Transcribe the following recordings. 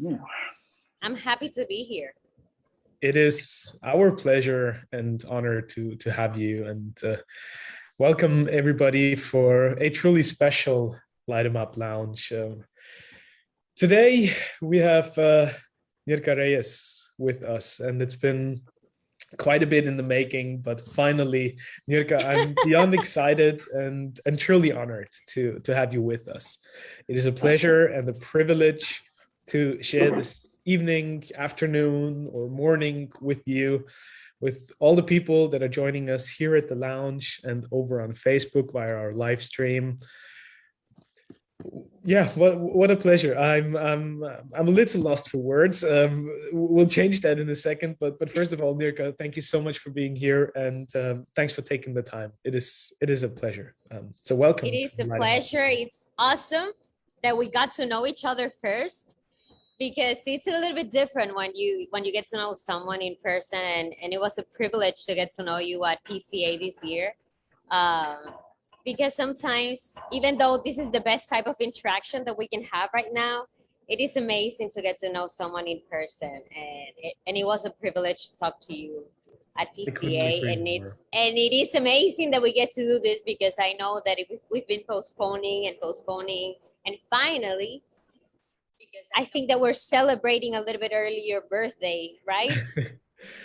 Yeah. I'm happy to be here. It is our pleasure and honor to have you, and welcome everybody for a truly special Light 'em Up Lounge. Today we have Nirka Reyes with us, and it's been quite a bit in the making, but finally, Nirka, I'm beyond excited and truly honored to have you with us. It is a pleasure and a privilege to share this evening, afternoon, or morning with you, with all the people that are joining us here at the lounge and over on Facebook via our live stream. Yeah, what a pleasure. I'm a little lost for words. We'll change that in a second, but first of all, Nirka, thank you so much for being here, and thanks for taking the time. It is a pleasure. So welcome. It is a pleasure. It's awesome that we got to know each other first, because it's a little bit different when you get to know someone in person, and it was a privilege to get to know you at PCA this year. Because sometimes, even though this is the best type of interaction that we can have right now, it is amazing to get to know someone in person, and it was a privilege to talk to you at PCA, and it is amazing that we get to do this, because I know that we've been postponing, and finally, because I think that we're celebrating a little bit early your birthday, right?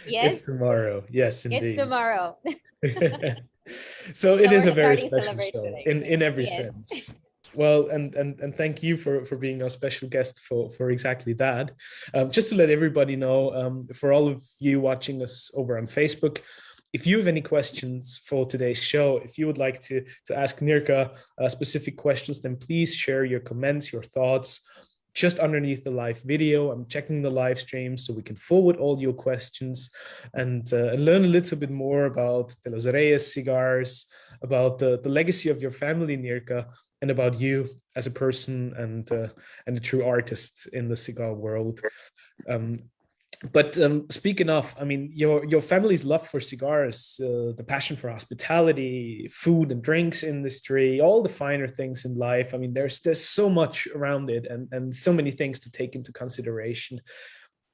Yes. It's tomorrow. Yes, indeed. It's tomorrow. So it is a very special show in every sense. Well, and thank you for being our special guest for exactly that. Just to let everybody know, for all of you watching us over on Facebook, if you have any questions for today's show, if you would like to ask Nirka specific questions, then please share your comments, your thoughts, just underneath the live video. I'm checking the live stream so we can forward all your questions and learn a little bit more about the Los Reyes Cigars, about the legacy of your family, Nirka, and about you as a person and a true artist in the cigar world. But speaking of, I mean, your family's love for cigars, the passion for hospitality, food and drinks industry, all the finer things in life. I mean, there's so much around it, and so many things to take into consideration.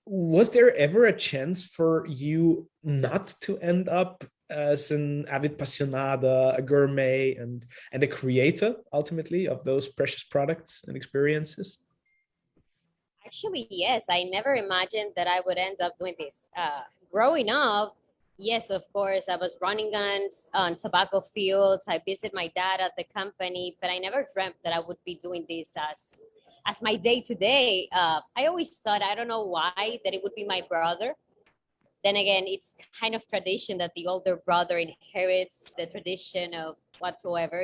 Was there ever a chance for you not to end up as an avid apasionada, a gourmet, and a creator ultimately of those precious products and experiences? Actually, yes. I never imagined that I would end up doing this. Growing up, yes, of course, I was running guns on tobacco fields. I visited my dad at the company, but I never dreamt that I would be doing this as my day-to-day. I always thought, I don't know why, that it would be my brother. Then again, it's kind of tradition that the older brother inherits the tradition of whatsoever.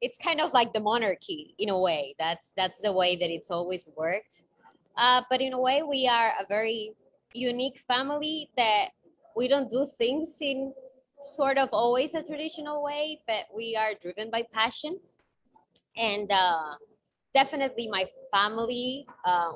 It's kind of like the monarchy in a way. That's the way that it's always worked. But in a way, we are a very unique family, that we don't do things in sort of always a traditional way, but we are driven by passion. And definitely my family,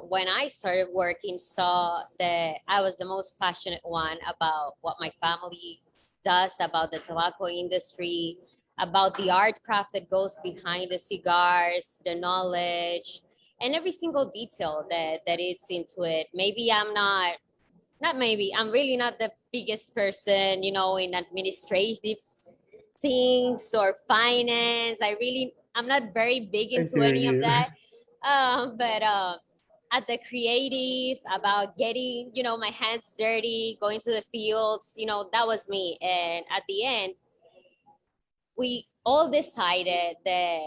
when I started working, saw that I was the most passionate one about what my family does, about the tobacco industry, about the art craft that goes behind the cigars, the knowledge, and every single detail that it's into it. Maybe I'm I'm really not the biggest person, in administrative things or finance. I'm not very big into any of that. But at the creative, about getting, my hands dirty, going to the fields, that was me. And at the end, we all decided that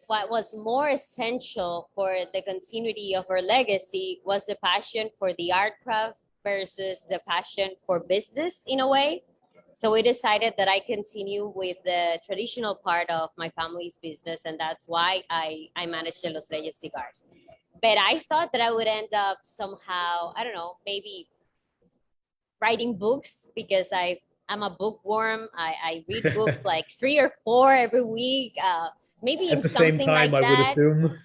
what was more essential for the continuity of our legacy was the passion for the art craft versus the passion for business in a way. So we decided that I continue with the traditional part of my family's business, and that's why I managed the Los Reyes Cigars. But I thought that I would end up somehow, I don't know, maybe writing books, because I'm a bookworm. I read books like 3 or 4 every week. Maybe at the same time, like I would assume.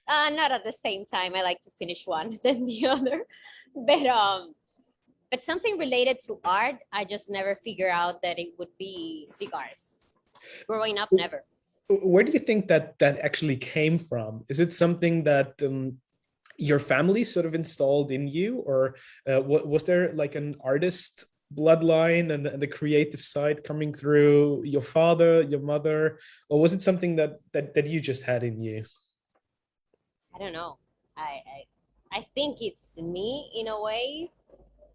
Not at the same time. I like to finish one than the other. But something related to art, I just never figure out that it would be cigars. Growing up, never. Where do you think that actually came from? Is it something that your family sort of installed in you, or was there like an artist bloodline and the creative side coming through your father, your mother, or was it something that you just had in you? I don't know. I think it's me in a way,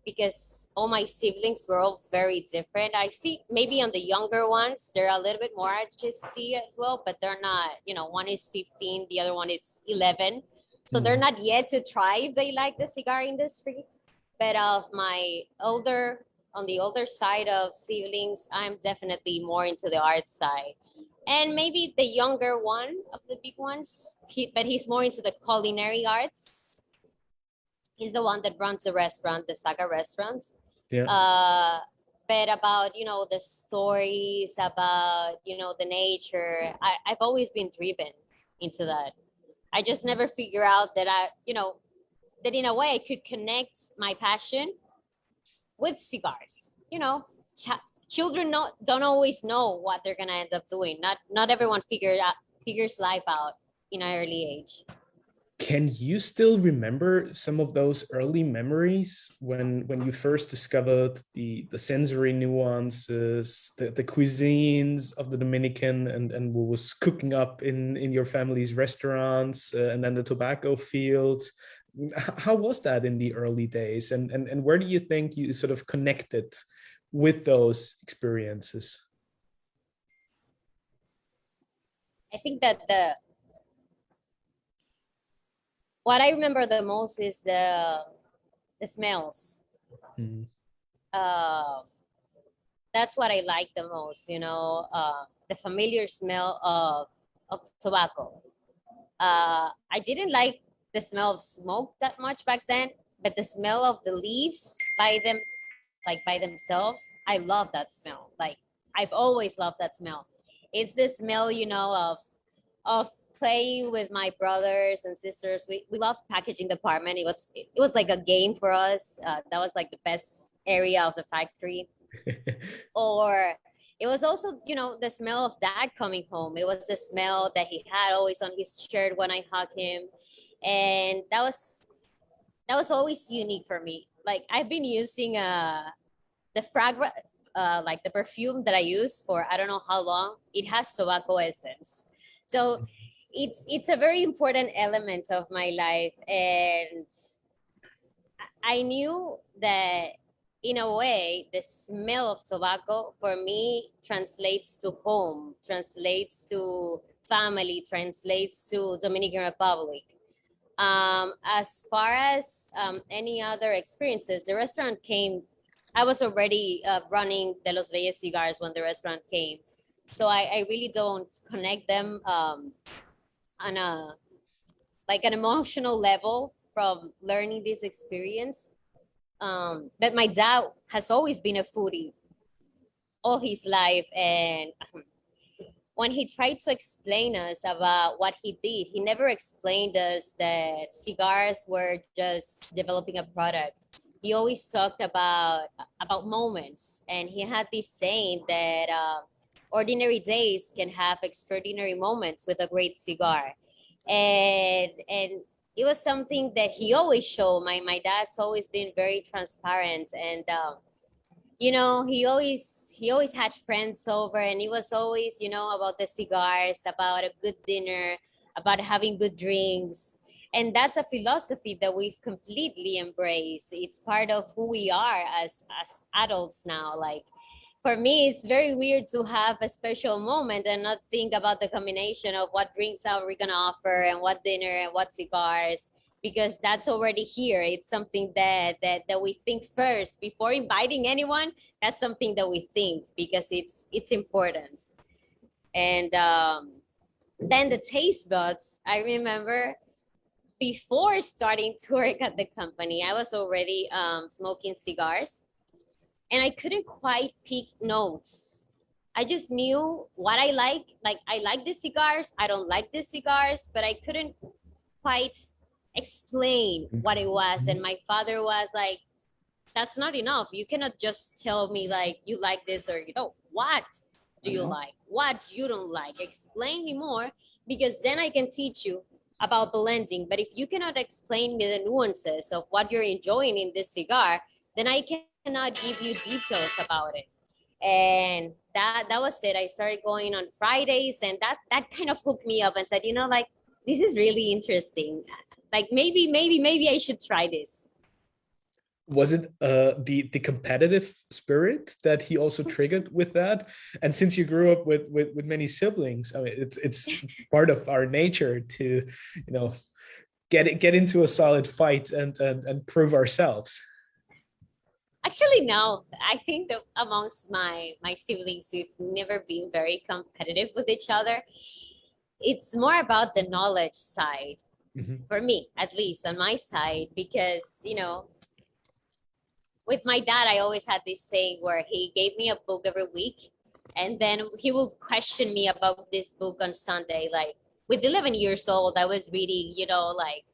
because all my siblings were all very different. I see maybe on the younger ones, they're a little bit more artisty as well, but they're not, one is 15, the other one is 11. So they're not yet to try if they like the cigar industry. But on the older side of siblings, I'm definitely more into the art side. And maybe the younger one of the big ones, but he's more into the culinary arts. He's the one that runs the restaurant, the Saga restaurant. Yeah. But about, the stories, about, the nature, I've always been driven into that. I just never figure out that that in a way I could connect my passion with cigars. Children don't always know what they're gonna end up doing. Not everyone figures life out in an early age. Can you still remember some of those early memories when you first discovered the sensory nuances, the cuisines of the Dominican, and what was cooking up in your family's restaurants, and then the tobacco fields? How was that in the early days, and where do you think you sort of connected with those experiences? I think that what I remember the most is the smells. Mm. That's what I like the most, the familiar smell of tobacco. I didn't like the smell of smoke that much back then, but the smell of the leaves by themselves, I love that smell. Like, I've always loved that smell. It's the smell, of playing with my brothers and sisters. We loved packaging department. It was like a game for us. That was like the best area of the factory. Or it was also, the smell of dad coming home. It was the smell that he had always on his shirt when I hugged him. And that was always unique for me. Like, I've been using the fragrance, like the perfume that I use for I don't know how long. It has tobacco essence. So it's a very important element of my life. And I knew that in a way, the smell of tobacco for me translates to home, translates to family, translates to Dominican Republic. As far as any other experiences, the restaurant came. I was already running the Los Reyes Cigars when the restaurant came. So I really don't connect them on an emotional level from learning this experience. But my dad has always been a foodie all his life. And when he tried to explain us about what he did, he never explained us that cigars were just developing a product. He always talked about moments. And he had this saying that ordinary days can have extraordinary moments with a great cigar. And it was something that he always showed. My dad's always been very transparent, and he always had friends over, and it was always about the cigars, about a good dinner, about having good drinks. And that's a philosophy that we've completely embraced. It's part of who we are as adults now. Like, for me, it's very weird to have a special moment and not think about the combination of what drinks are we gonna offer and what dinner and what cigars, because that's already here. It's something that we think first before inviting anyone. That's something that we think because it's important. And then the taste buds. I remember before starting to work at the company, I was already smoking cigars. And I couldn't quite pick notes. I just knew what I like. Like, I like the cigars. I don't like the cigars, but I couldn't quite explain what it was. And my father was like, that's not enough. You cannot just tell me like you like this or you don't. What do you like? What you don't like? Explain me more, because then I can teach you about blending, but if you cannot explain me the nuances of what you're enjoying in this cigar, then I cannot give you details about it. And that was it. I started going on Fridays, and that kind of hooked me up and said, you know, like, this is really interesting. Like, maybe I should try this. Was it the competitive spirit that he also triggered with that? And since you grew up with many siblings, I mean, it's part of our nature to, you know, get into a solid fight and prove ourselves. Actually, no. I think that amongst my siblings, we've never been very competitive with each other. It's more about the knowledge side, for me, at least on my side, because, you know, with my dad, I always had this thing where he gave me a book every week, and then he would question me about this book on Sunday. Like, with 11 years old, I was reading, you know, like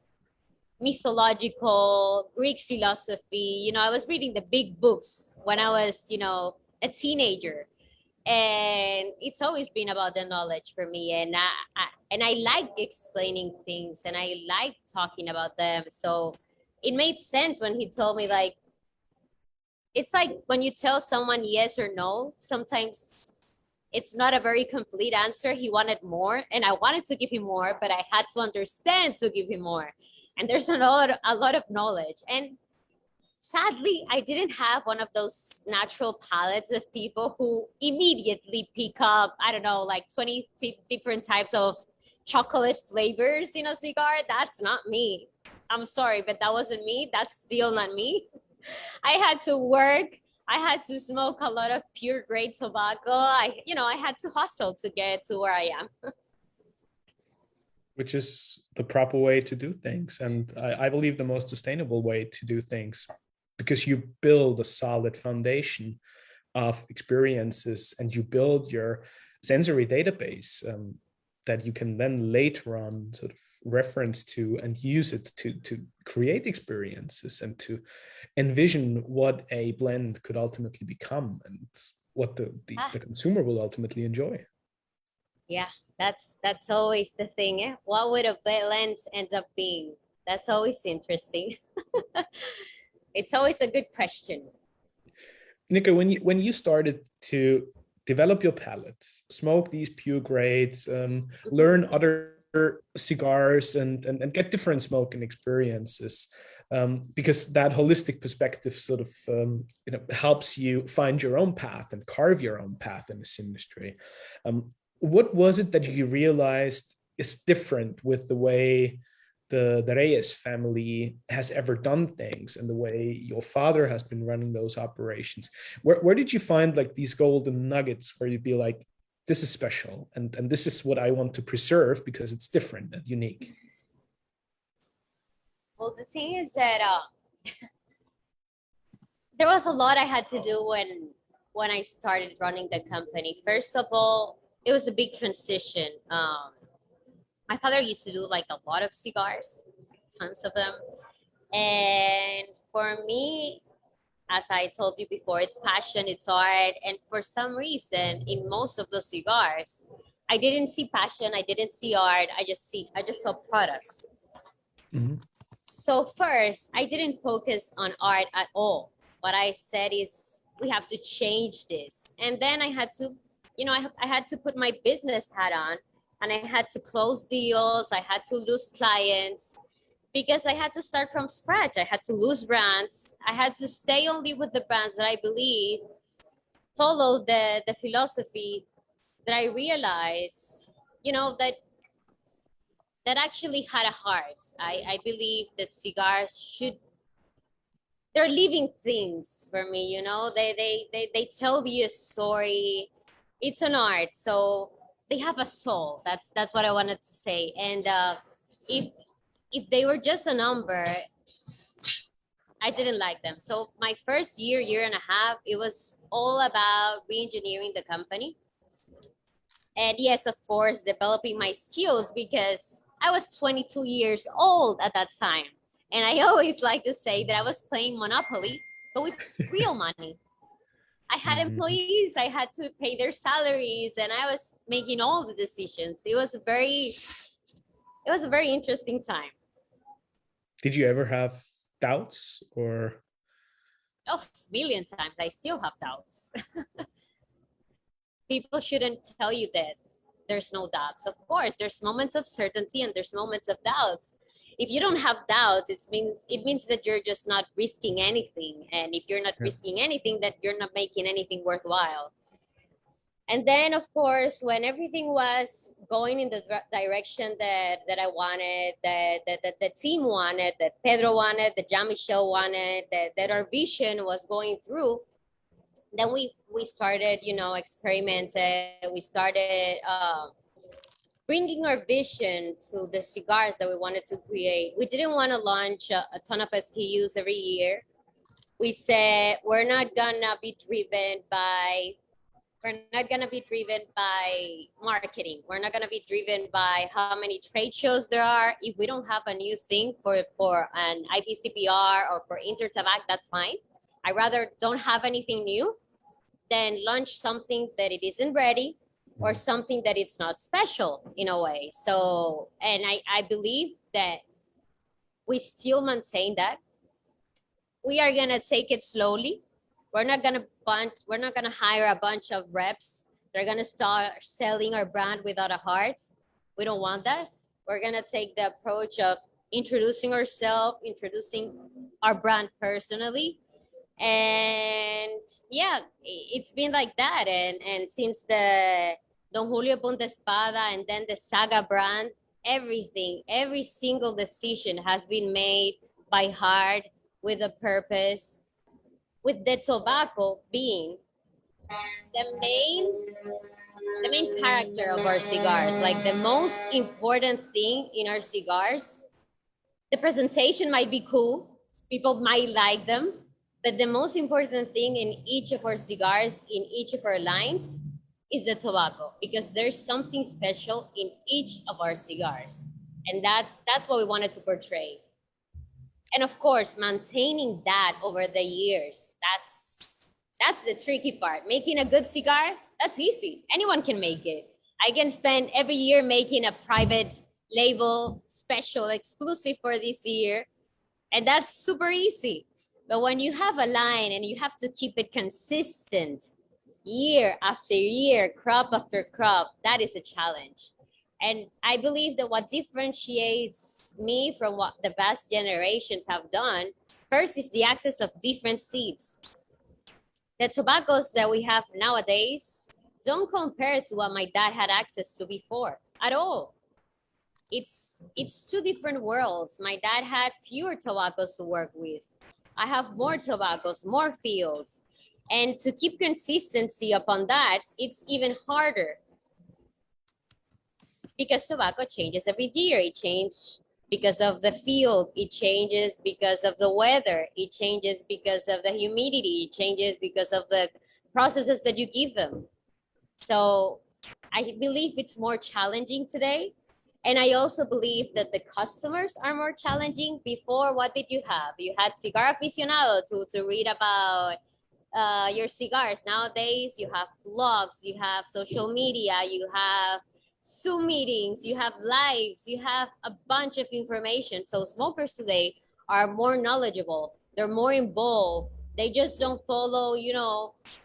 mythological Greek philosophy. You know, I was reading the big books when I was, you know, a teenager. And it's always been about the knowledge for me. And I like explaining things, and I like talking about them. So it made sense when he told me, like, it's like when you tell someone yes or no, sometimes it's not a very complete answer. He wanted more, and I wanted to give him more, but I had to understand to give him more. And there's a lot of knowledge. And sadly, I didn't have one of those natural palates of people who immediately pick up, I don't know, like 20 different types of chocolate flavors in a cigar. That's not me. I'm sorry, but that wasn't me. That's still not me. I had to work. I had to smoke a lot of pure grade tobacco. I had to hustle to get to where I am. Which is the proper way to do things. And I believe the most sustainable way to do things, because you build a solid foundation of experiences and you build your sensory database that you can then later on sort of reference to and use it to create experiences and to envision what a blend could ultimately become and what the consumer will ultimately enjoy. Yeah, that's always the thing. Eh? What would a blend end up being? That's always interesting. It's always a good question. Nirka, when you started to develop your palettes, smoke these pure grades, learn other cigars and get different smoking experiences, because that holistic perspective sort of helps you find your own path and carve your own path in this industry. What was it that you realized is different with the way the Reyes family has ever done things and the way your father has been running those operations? Where did you find like these golden nuggets where you'd be like, this is special and this is what I want to preserve because it's different and unique? Well, the thing is that there was a lot I had to do when I started running the company. First of all, it was a big transition. My father used to do like a lot of cigars, tons of them. And for me, as I told you before, it's passion, it's art. And for some reason, in most of those cigars, I didn't see passion, I didn't see art, I just saw products. Mm-hmm. So first, I didn't focus on art at all. What I said is, we have to change this. And then I had to, I had to put my business hat on, and I had to close deals. I had to lose clients because I had to start from scratch. I had to lose brands. I had to stay only with the brands that I believe follow the philosophy that I realized, that actually had a heart. I believe that cigars they're living things for me, they tell you a story. It's an art. So they have a soul. That's what I wanted to say. And if they were just a number, I didn't like them. So my first year and a half, it was all about re-engineering the company. And yes, of course, developing my skills, because I was 22 years old at that time. And I always like to say that I was playing Monopoly, but with real money. I had employees, I had to pay their salaries, and I was making all the decisions. It was a very it was a very interesting time. Did you ever have doubts or? Oh, a million times. I still have doubts. People shouldn't tell you that there's no doubts. Of course, there's moments of certainty and there's moments of doubts. If you don't have doubts, it means that you're just not risking anything. And if you're not Yeah. risking anything, that you're not making anything worthwhile. And then, of course, when everything was going in the direction that I wanted, that the team wanted, that Pedro wanted, that Jean-Michel wanted, that our vision was going through, then we started, experimenting. We started bringing our vision to the cigars that we wanted to create. We didn't want to launch a ton of SKUs every year. We said we're not gonna be driven by marketing. We're not gonna be driven by how many trade shows there are. If we don't have a new thing for an IPCPR or for Intertabac, that's fine. I rather don't have anything new than launch something that it isn't ready or something that it's not special in a way. So, and I believe that we still maintain that. We are gonna take it slowly. We're not gonna hire a bunch of reps. They're gonna start selling our brand without a heart. We don't want that. We're gonna take the approach of introducing ourselves, introducing our brand personally. And yeah, it's been like that. And since the Don Julio Punta Espada and then the Saga brand, every single decision has been made by heart, with a purpose, with the tobacco being the main character of our cigars. Like the most important thing in our cigars. The presentation might be cool, people might like them, but the most important thing in each of our cigars, in each of our lines, is the tobacco, because there's something special in each of our cigars. And that's what we wanted to portray. And of course, maintaining that over the years, that's the tricky part. Making a good cigar, that's easy. Anyone can make it. I can spend every year making a private label, special, exclusive for this year, and that's super easy. But when you have a line and you have to keep it consistent year after year, crop after crop, that is a challenge. And I believe that what differentiates me from what the past generations have done, first is the access of different seeds. The tobaccos that we have nowadays don't compare to what my dad had access to before at all. It's two different worlds. My dad had fewer tobaccos to work with. I have more tobaccos, more fields. And to keep consistency upon that, it's even harder, because tobacco changes every year. It changes because of the field. It changes because of the weather. It changes because of the humidity. It changes because of the processes that you give them. So I believe it's more challenging today. And I also believe that the customers are more challenging. Before, what did you have? You had Cigar Aficionado to read about your cigars. Nowadays, you have blogs, you have social media, you have Zoom meetings, you have lives, you have a bunch of information. So smokers today are more knowledgeable. They're more involved. They just don't follow,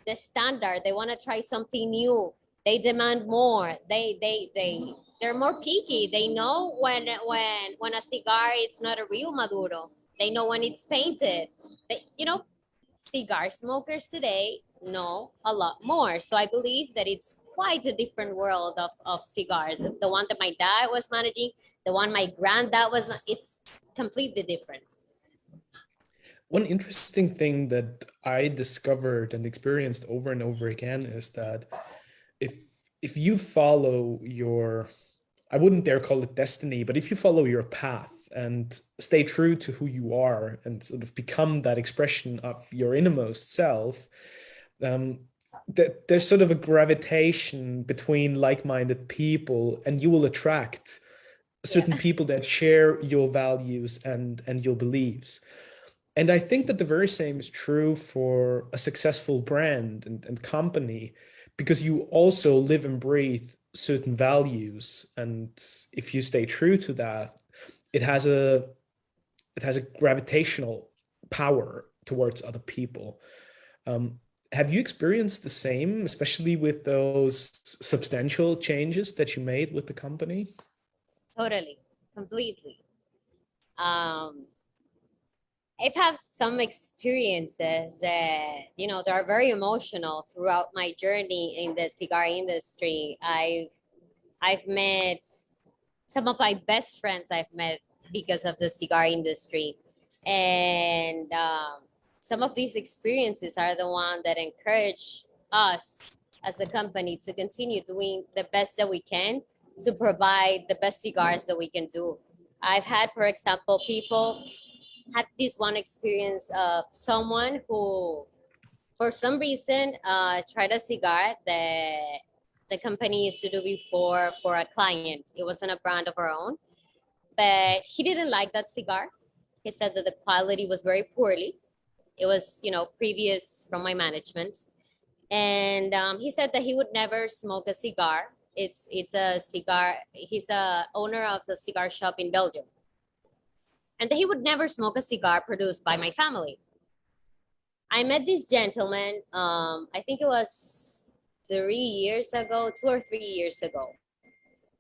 the standard. They want to try something new. They demand more. They're more picky. They know when a cigar is not a real Maduro. They know when it's painted. Cigar smokers today know a lot more. So I believe that it's quite a different world of cigars. The one that my dad was managing, the one my granddad was, it's completely different. One interesting thing that I discovered and experienced over and over again is that if you follow your, I wouldn't dare call it destiny, but if you follow your path and stay true to who you are and sort of become that expression of your innermost self, there's sort of a gravitation between like-minded people, and you will attract certain people that share your values and your beliefs. And I think that the very same is true for a successful brand and company, because you also live and breathe certain values, and if you stay true to that, it has a gravitational power towards other people. Have you experienced the same, especially with those substantial changes that you made with the company? Totally, completely. I've had some experiences that, you know, that are very emotional throughout my journey in the cigar industry. I've met some of my best friends I've met because of the cigar industry. And some of these experiences are the ones that encourage us as a company to continue doing the best that we can to provide the best cigars that we can do. I've had, for example, people had this one experience of someone who, for some reason, tried a cigar that the company used to do before for a client. It wasn't a brand of our own, but he didn't like that cigar. He said that the quality was very poorly. It was, you know, previous from my management. And he said that he would never smoke a cigar. It's a cigar. He's a owner of a cigar shop in Belgium, and that he would never smoke a cigar produced by my family. I met this gentleman. I think it was 3 years ago, 2 or 3 years ago,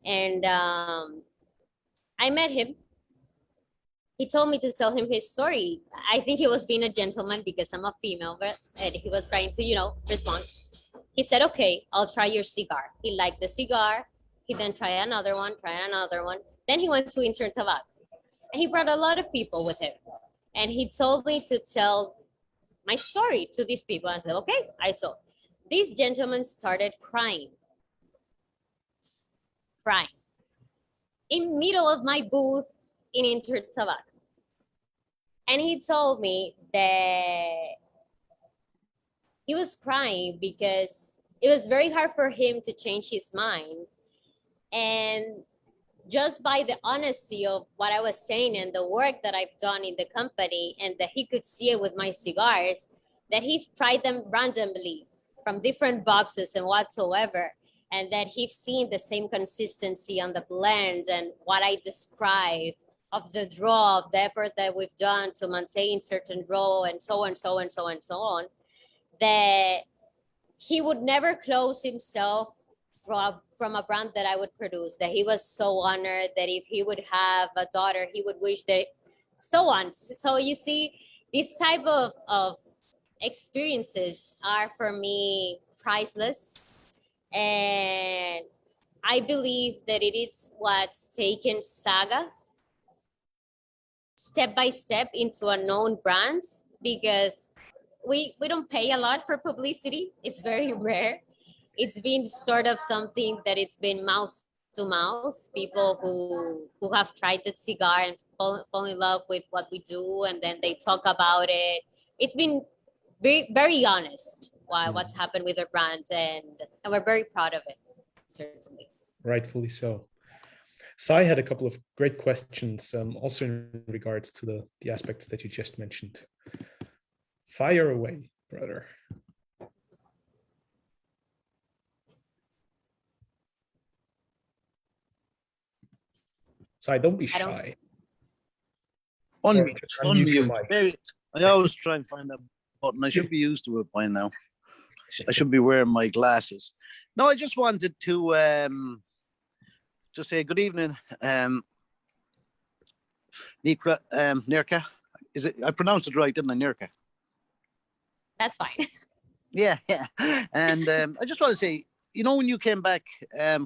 and I met him. He told me to tell him his story. I think he was being a gentleman because I'm a female, but and he was trying to, you know, respond. He said, "Okay, I'll try your cigar." He liked the cigar. He then tried another one, Then he went to Intern Tabac. And he brought a lot of people with him. And he told me to tell my story to these people. I said, okay, I told. These gentlemen started crying. In middle of my booth in Intern Tabac. And he told me that he was crying because it was very hard for him to change his mind. And just by the honesty of what I was saying and the work that I've done in the company, and that he could see it with my cigars, that he tried them randomly from different boxes and whatsoever, and that he's seen the same consistency on the blend and what I describe of the draw, of the effort that we've done to maintain certain draw, and so on, so on, so on, so on, that he would never close himself from a brand that I would produce, that he was so honored that if he would have a daughter, he would wish that, so on. So you see, this type of experiences are for me priceless. And I believe that it is what's taken Saga step by step into a known brand, because we don't pay a lot for publicity. It's very rare. It's been sort of something that it's been mouth to mouth. People who have tried the cigar and fall in love with what we do, and then they talk about it. It's been very, very honest what's happened with the brand, and we're very proud of it, certainly. Rightfully so. Sai had a couple of great questions, also in regards to the aspects that you just mentioned. Fire away, brother. Sai, don't be shy. Unmute. I always try and find that button. I should be used to it by now. I should be wearing my glasses. No, I just wanted to just say good evening, Nirka. Is it? I pronounced it right, didn't I, Nirka? That's fine. Yeah. And I just want to say, you know, when you came back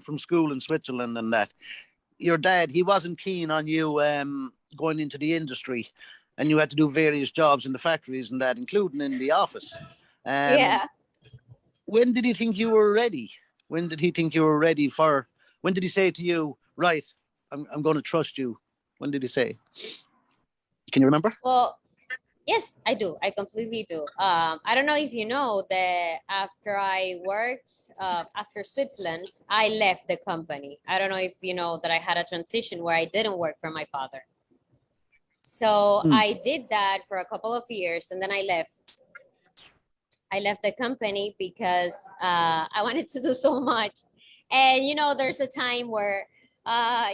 from school in Switzerland and that, your dad, he wasn't keen on you going into the industry, and you had to do various jobs in the factories and that, including in the office. Yeah. When did he think you were ready? When did he think you were ready for? When did he say to you, right, I'm going to trust you? When did he say? Can you remember? Well, yes, I do. I completely do. I don't know if you know that after I worked, after Switzerland, I left the company. I don't know if you know that I had a transition where I didn't work for my father. So I did that for a couple of years, and then I left. I left the company because I wanted to do so much. And there's a time where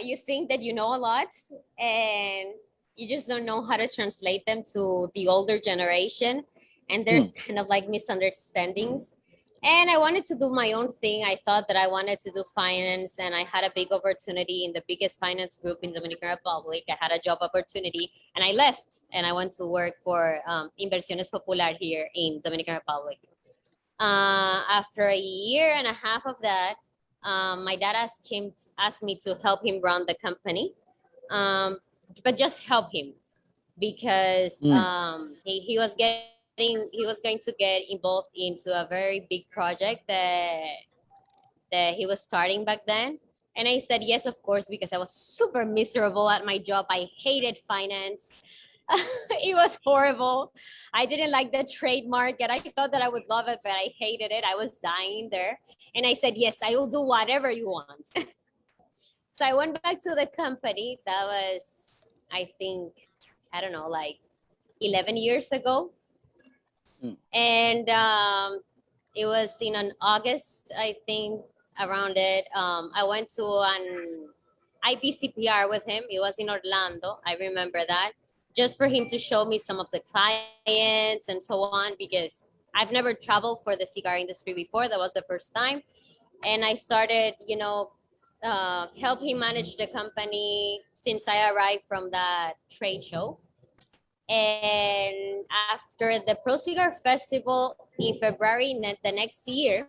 you think that you know a lot, and you just don't know how to translate them to the older generation, and there's kind of like misunderstandings. And I wanted to do my own thing. I thought that I wanted to do finance, and I had a big opportunity in the biggest finance group in Dominican Republic. I had a job opportunity, and I left, and I went to work for Inversiones Popular here in Dominican Republic. After a year and a half of that, my dad asked me to help him run the company, but just help him, because he was going to get involved into a very big project that he was starting back then. And I said yes, of course, because I was super miserable at my job. I hated finance. It was horrible. I didn't like the trade market. I thought that I would love it, but I hated it. I was dying there. And I said, yes, I will do whatever you want. So I went back to the company. That was, I think, I don't know, like 11 years ago. And it was in an August, I think, around it. I went to an IBCPR with him. It was in Orlando. I remember that. Just for him to show me some of the clients and so on, because I've never traveled for the cigar industry before. That was the first time. And I started, help him manage the company since I arrived from that trade show. And after the Pro Cigar Festival in February, the next year,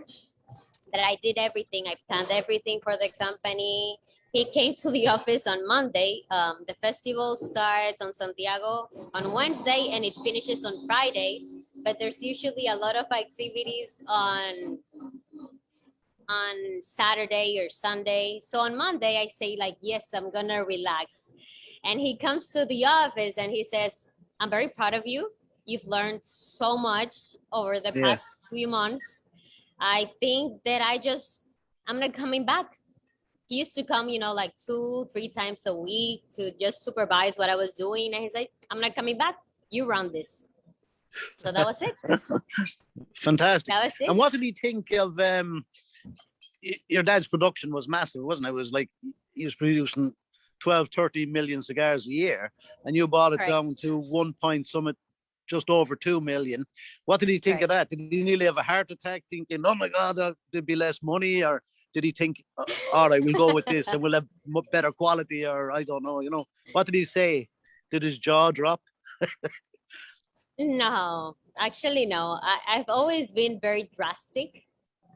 that I did everything. I planned everything for the company. He came to the office on Monday. The festival starts on Santiago on Wednesday, and it finishes on Friday. But there's usually a lot of activities on Saturday or Sunday. So on Monday, I say like, yes, I'm gonna relax. And he comes to the office and he says, I'm very proud of you. You've learned so much over the past few months. I think that I'm not coming back. He used to come, like 2-3 times a week to just supervise what I was doing. And he's like, I'm not coming back. You run this. So that was it. Fantastic. That was it. And what did he think of your dad's production? Was massive, wasn't it? It was like he was producing 12-13 million cigars a year, and you brought it down to 1 point summit, just over 2 million. What did he think of that? Did he nearly have a heart attack thinking, oh my God, there'd be less money? Or did he think, all right, we'll go with this and we'll have better quality? Or I don't know, what did he say? Did his jaw drop? No, actually, no. I've always been very drastic.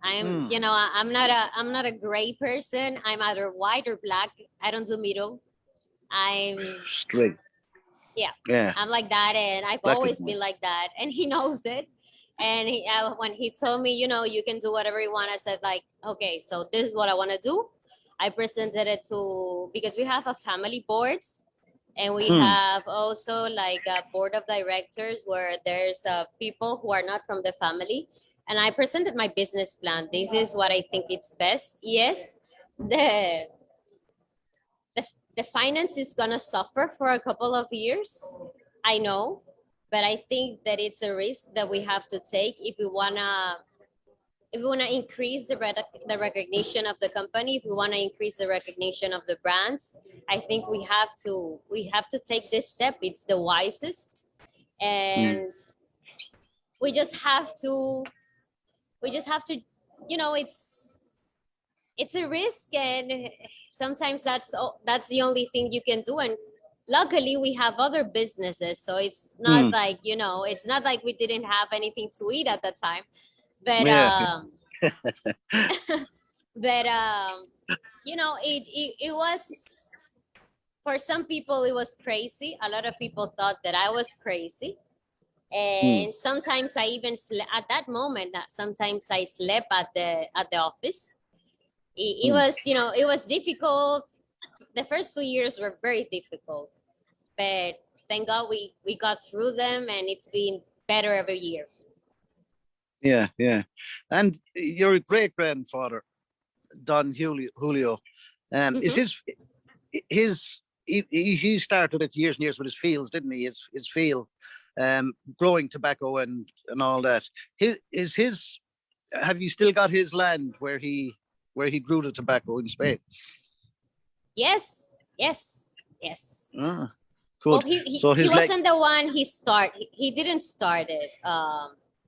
I'm not a gray person. I'm either white or black. I don't do middle. I'm straight. Yeah. I'm like that, and I've always been like that, and he knows it. And when he told me, you can do whatever you want, I said like, okay, so this is what I want to do. I presented it because we have a family board, and we have also like a board of directors where there's people who are not from the family. And I presented my business plan. This is what I think it's best. Yes, the finance is gonna suffer for a couple of years. I know, but I think that it's a risk that we have to take if we wanna increase the recognition of the company, if we wanna increase the recognition of the brands. I think we have to take this step. It's the wisest, and we just have to, it's a risk, and sometimes that's the only thing you can do. And luckily we have other businesses, so it's not like, it's not like we didn't have anything to eat at that time. But it was, for some people it was crazy. A lot of people thought that I was crazy. And sometimes I even at that moment, sometimes I slept at the office. It was, it was difficult. The first 2 years were very difficult, but thank God we got through them, and it's been better every year. Yeah. And your great grandfather, Don Julio, is he started it years and years with his fields, didn't he? His field, growing tobacco and all that. Have you still got his land where he where he grew the tobacco in Spain. Yes. Ah, cool. Well, he wasn't the one he didn't start it.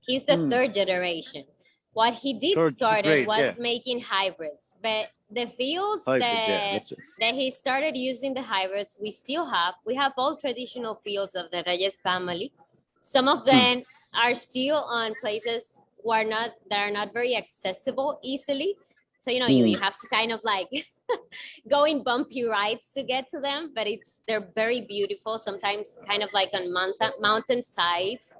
He's the third generation. What he did was making hybrids, but the fields that he started using the hybrids, we have all traditional fields of the Reyes family. Some of them are still on places that are not very accessible easily. So, you have to kind of like go in bumpy rides to get to them, but they're very beautiful, sometimes kind of like on mountain sides.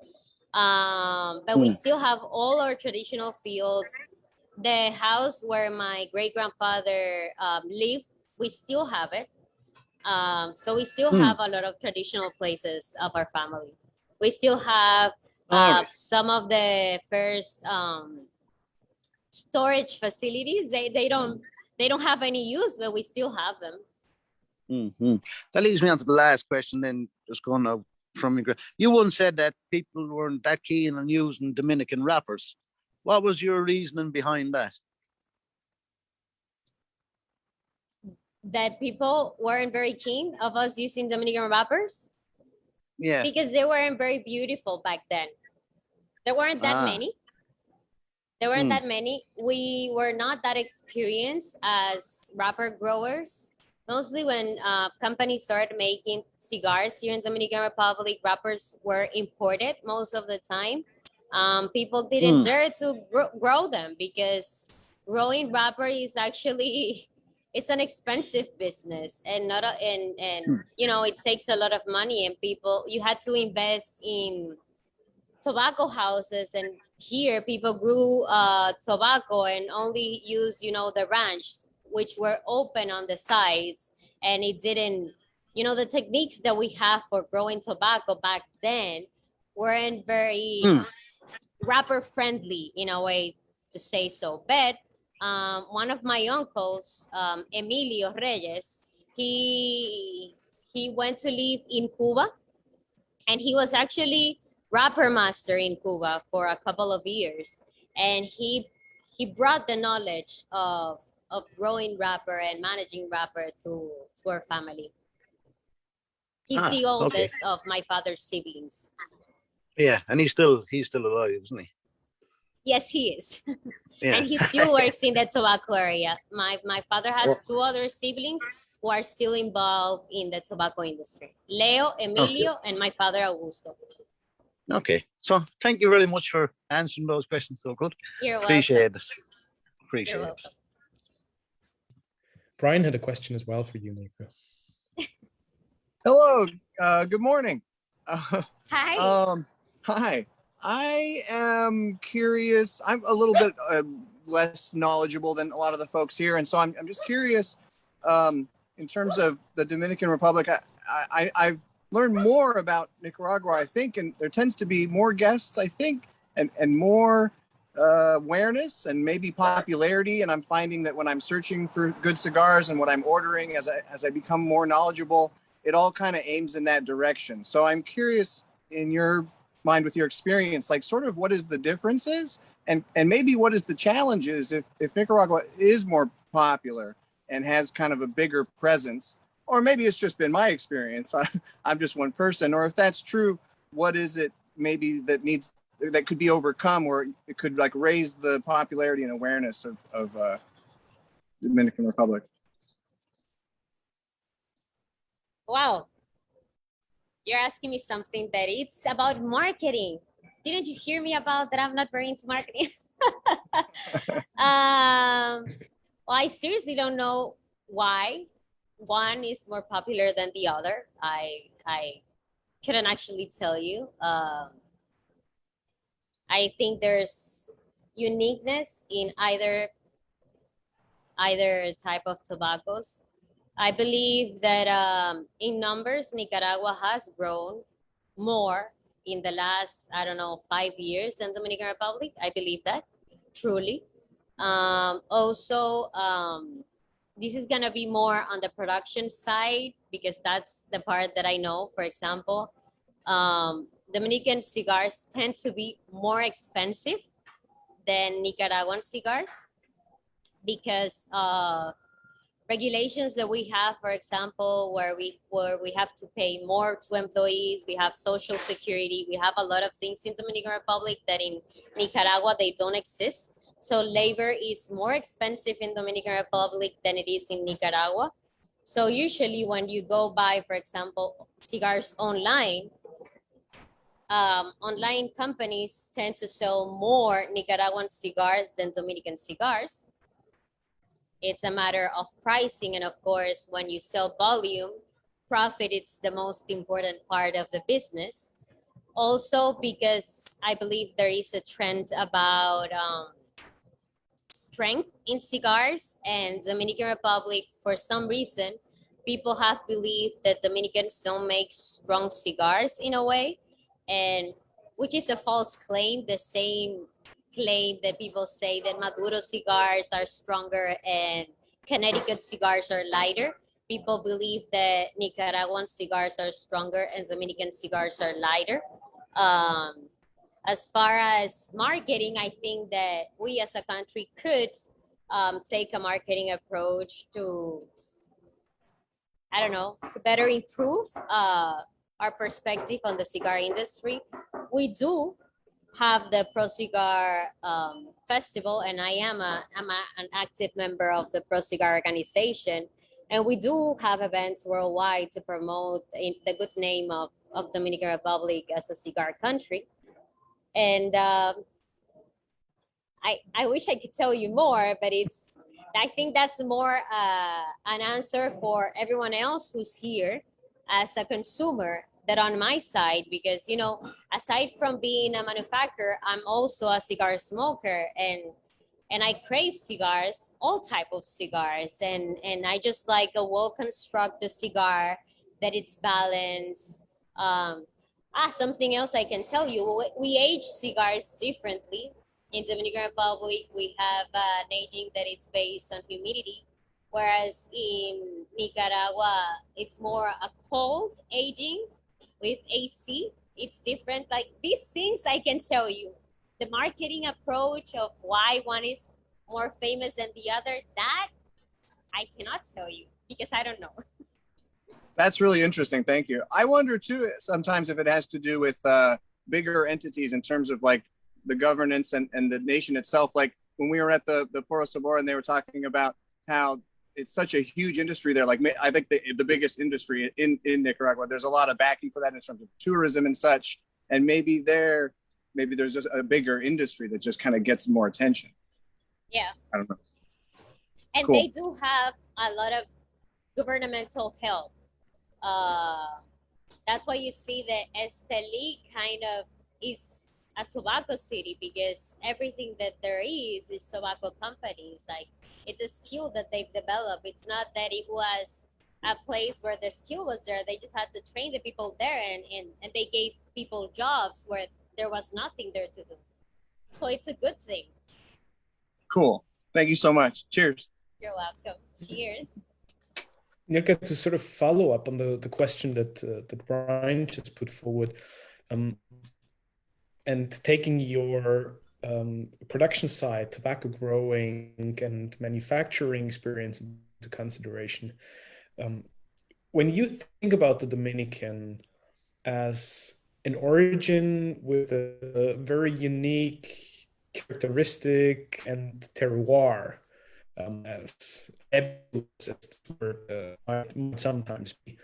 But we still have all our traditional fields. The house where my great-grandfather lived, we still have it. So we still have a lot of traditional places of our family. We still have some of the first storage facilities. They don't have any use, but we still have them. That leads me on to the last question. Then just going out from you once said that people weren't that keen on using Dominican wrappers. What was your reasoning behind that? That people weren't very keen of us using Dominican wrappers? Yeah. Because they weren't very beautiful back then. There weren't that many. We were not that experienced as wrapper growers. Mostly when companies started making cigars here in Dominican Republic, wrappers were imported most of the time. People didn't dare to grow them because growing wrapper is actually it's an expensive business and it takes a lot of money, and you had to invest in tobacco houses, and here people grew tobacco and only use the ranch, which were open on the sides, and it didn't, the techniques that we have for growing tobacco back then weren't very wrapper friendly in a way to say so. But one of my uncles, Emilio Reyes, he went to live in Cuba, and he was actually wrapper master in Cuba for a couple of years, and he brought the knowledge of growing wrapper and managing wrapper to our family. He's the oldest of my father's siblings. Yeah, and he's still alive, isn't he? Yes, he is. Yeah. And he still works in the tobacco area. My father has two other siblings who are still involved in the tobacco industry. Leo, Emilio, and my father, Augusto. Okay, so thank you very much for answering those questions so good. You're welcome. Appreciate it. Brian had a question as well for you, Nirka. Hello, good morning. Hi. Hi. I am curious. I'm a little bit less knowledgeable than a lot of the folks here, and so I'm just curious. In terms of the Dominican Republic, I've learned more about Nicaragua, I think, and there tends to be more guests, I think, and more awareness and maybe popularity. And I'm finding that when I'm searching for good cigars and what I'm ordering, as I become more knowledgeable, it all kind of aims in that direction. So I'm curious, in your mind, with your experience, like sort of what is the differences and maybe what is the challenges if Nicaragua is more popular and has kind of a bigger presence, or maybe it's just been my experience. I'm just one person, or if that's true, what is it maybe that could be overcome, or it could like raise the popularity and awareness of Dominican Republic? Wow. You're asking me something that it's about marketing. Didn't you hear me about that? I'm not very into marketing. Well, I seriously don't know why one is more popular than the other. I couldn't actually tell you. I think there's uniqueness in either type of tobaccos. I believe that in numbers, Nicaragua has grown more in the last, 5 years than Dominican Republic. I believe that, truly. Also, this is going to be more on the production side because that's the part that I know. For example, Dominican cigars tend to be more expensive than Nicaraguan cigars. because regulations that we have, for example, where we have to pay more to employees, we have social security, we have a lot of things in Dominican Republic that in Nicaragua they don't exist. So labor is more expensive in Dominican Republic than it is in Nicaragua. So usually when you go buy, for example, cigars online, online companies tend to sell more Nicaraguan cigars than Dominican cigars. It's a matter of pricing. And of course, when you sell volume, profit is the most important part of the business. Also, because I believe there is a trend about strength in cigars, and Dominican Republic, for some reason, people have believed that Dominicans don't make strong cigars in a way, and which is a false claim. The same claim that people say that Maduro cigars are stronger and Connecticut cigars are lighter. People believe that Nicaraguan cigars are stronger and Dominican cigars are lighter. As far as marketing, I think that we as a country could take a marketing approach to, I don't know, to better improve our perspective on the cigar industry. We do have the Pro Cigar Festival, and I am an active member of the Pro Cigar organization. And we do have events worldwide to promote the good name of Dominican Republic as a cigar country. And I wish I could tell you more, but I think that's more an answer for everyone else who's here as a consumer than on my side, because, you know, aside from being a manufacturer, I'm also a cigar smoker, and I crave cigars, all type of cigars, and I just like a well-constructed cigar that it's balanced. Something else I can tell you, we age cigars differently. In Dominican Republic, we have an aging that it's based on humidity, whereas in Nicaragua, it's more a cold aging with AC. It's different. Like these things I can tell you. The marketing approach of why one is more famous than the other, that I cannot tell you because I don't know. That's really interesting. Thank you. I wonder too, sometimes if it has to do with bigger entities in terms of like the governance and the nation itself. Like when we were at the Poro Sabor and they were talking about how it's such a huge industry there. Like I think the biggest industry in Nicaragua, there's a lot of backing for that in terms of tourism and such. And maybe there's just a bigger industry that just kind of gets more attention. Yeah. I don't know. And cool. They do have a lot of governmental help. That's why you see that Esteli kind of is a tobacco city, because everything that there is tobacco companies. Like it's a skill that they've developed. It's not that it was a place where the skill was there. They just had to train the people there, and they gave people jobs where there was nothing there to do. So it's a good thing. Cool. Thank you so much. Cheers. You're welcome. Cheers. Nirka, to sort of follow up on the question that Brian just put forward, and taking your production side, tobacco growing and manufacturing experience into consideration, when you think about the Dominican as an origin with a very unique characteristic and terroir, as might sometimes be,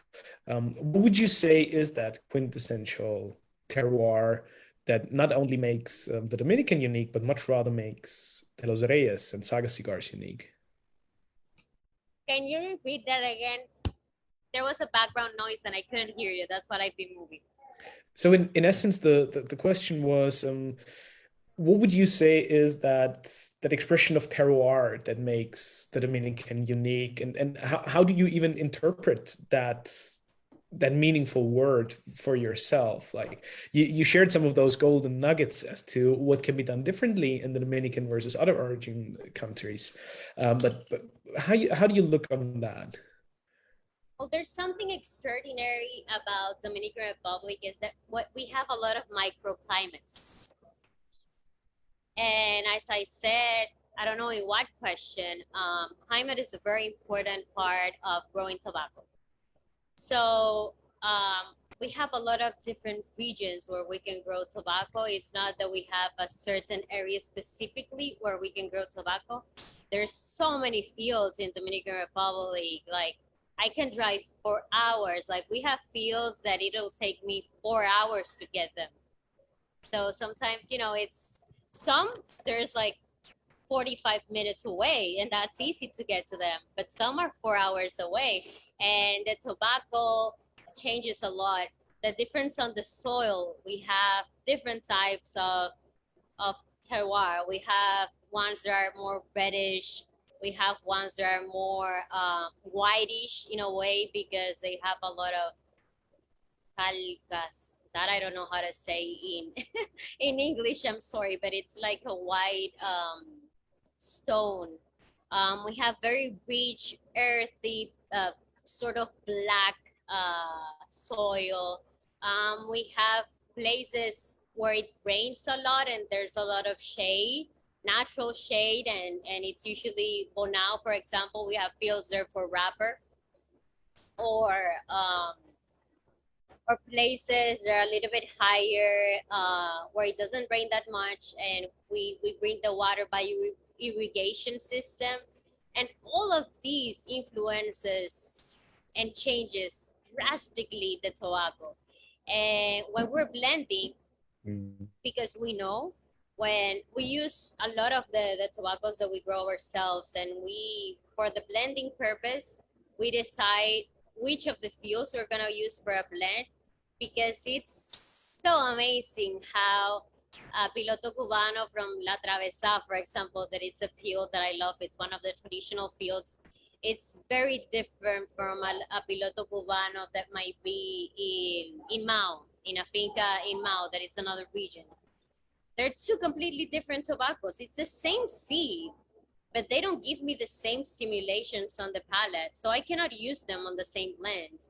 what would you say is that quintessential terroir that not only makes the Dominican unique, but much rather makes the Los Reyes and Saga cigars unique? Can you repeat that again? There was a background noise and I couldn't hear you. That's what I've been moving. So in essence, the question was, what would you say is that expression of terroir that makes the Dominican unique, and how do you even interpret that meaningful word for yourself? Like you shared some of those golden nuggets as to what can be done differently in the Dominican versus other origin countries, but how do you look on that? Well, there's something extraordinary about Dominican Republic is that we have a lot of microclimates. And as I said, I don't know in what question, climate is a very important part of growing tobacco. So we have a lot of different regions where we can grow tobacco. It's not that we have a certain area specifically where we can grow tobacco. There's so many fields in Dominican Republic. Like I can drive for hours. Like we have fields that it'll take me 4 hours to get them. So sometimes, you know, there's like 45 minutes away and that's easy to get to them, but some are 4 hours away and the tobacco changes a lot. The difference on the soil, we have different types of terroir. We have ones that are more reddish. We have ones that are more whitish in a way because they have a lot of calcas that I don't know how to say in in English. I'm sorry, but it's like a white stone. We have very rich, earthy, sort of black soil. We have places where it rains a lot and there's a lot of shade, natural shade, and it's usually, well now, for example, we have fields there for wrapper, or places that are a little bit higher where it doesn't rain that much and we bring the water by irrigation system. And all of these influences and changes drastically the tobacco. And when we're blending, because we know when we use a lot of the tobaccos that we grow ourselves, and we, for the blending purpose, we decide which of the fuels we're gonna use for a blend, because it's so amazing how Piloto Cubano from La Travesa, for example, that it's a field that I love. It's one of the traditional fields. It's very different from a Piloto Cubano that might be in Mao, in a finca in Mao, that it's another region. They're two completely different tobaccos. It's the same seed, but they don't give me the same stimulations on the palate, so I cannot use them on the same blend.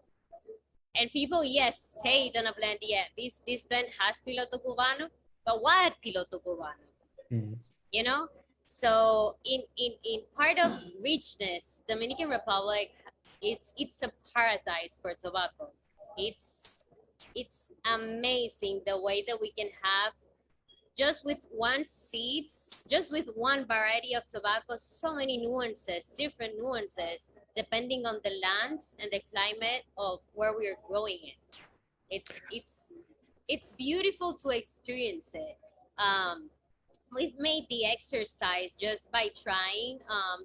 And people, yes, say it on a blend, yeah, this blend has Piloto Cubano, but what Piloto Cubano? You know? So in part of richness, Dominican Republic, it's a paradise for tobacco. It's amazing the way that we can have, just with one seeds, just with one variety of tobacco, so many nuances, different nuances, depending on the lands and the climate of where we are growing it. It's beautiful to experience it. We've made the exercise just by trying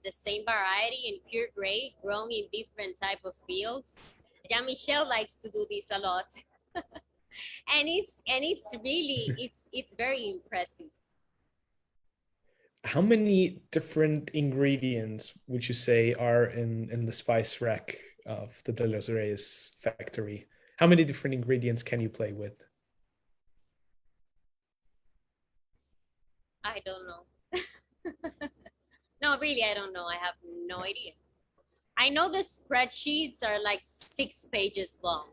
the same variety in pure grade, grown in different type of fields. Jean-Michel likes to do this a lot. And it's really, it's very impressive. How many different ingredients would you say are in the spice rack of the De Los Reyes factory? How many different ingredients can you play with? I don't know. No, really, I don't know. I have no idea. I know the spreadsheets are like 6 pages long.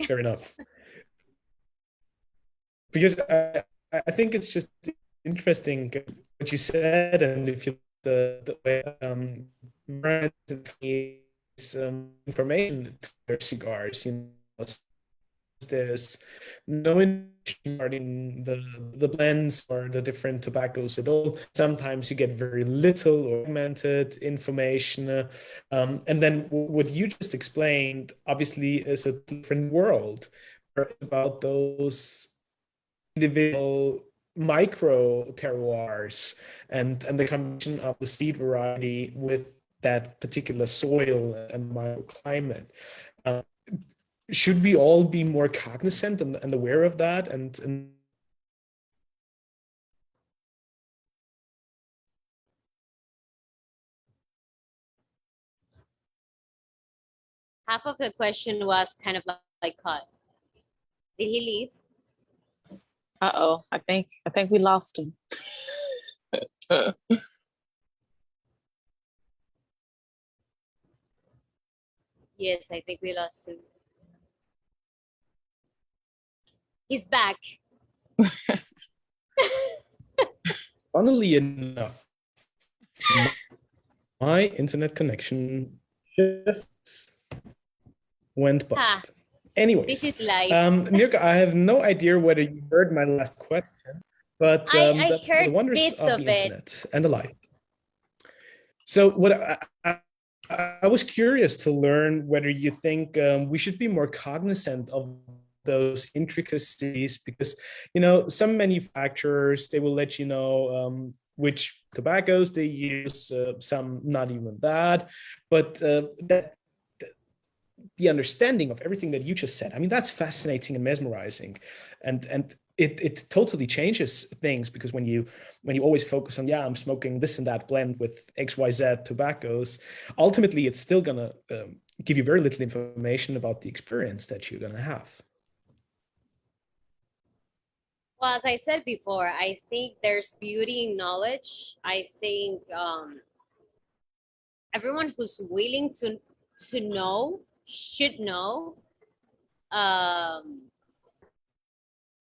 Fair enough. Because I think it's just interesting what you said, and if you the way information to their cigars, you know, there's no information regarding the blends or the different tobaccos at all. Sometimes you get very little or fragmented information, and then what you just explained obviously is a different world about those individual micro terroirs and the combination of the seed variety with that particular soil and microclimate. Should we all be more cognizant and aware of that? And half of the question was kind of like cut. Did he leave? Uh-oh, I think we lost him. Yes, I think we lost him. He's back. funnily enough, my internet connection just went bust. Anyways, this is live. Nirka, I have no idea whether you heard my last question, but I that's heard the wonders bits of the internet and the light. So what I was curious to learn whether you think we should be more cognizant of those intricacies, because some manufacturers, they will let you know which tobaccos they use, some not even that, but that the understanding of everything that you just said, I mean, that's fascinating and mesmerizing, and it totally changes things, because when you always focus on, I'm smoking this and that blend with XYZ tobaccos, ultimately it's still gonna give you very little information about the experience that you're gonna have. Well, as I said before, I think there's beauty in knowledge. I think everyone who's willing to know should know.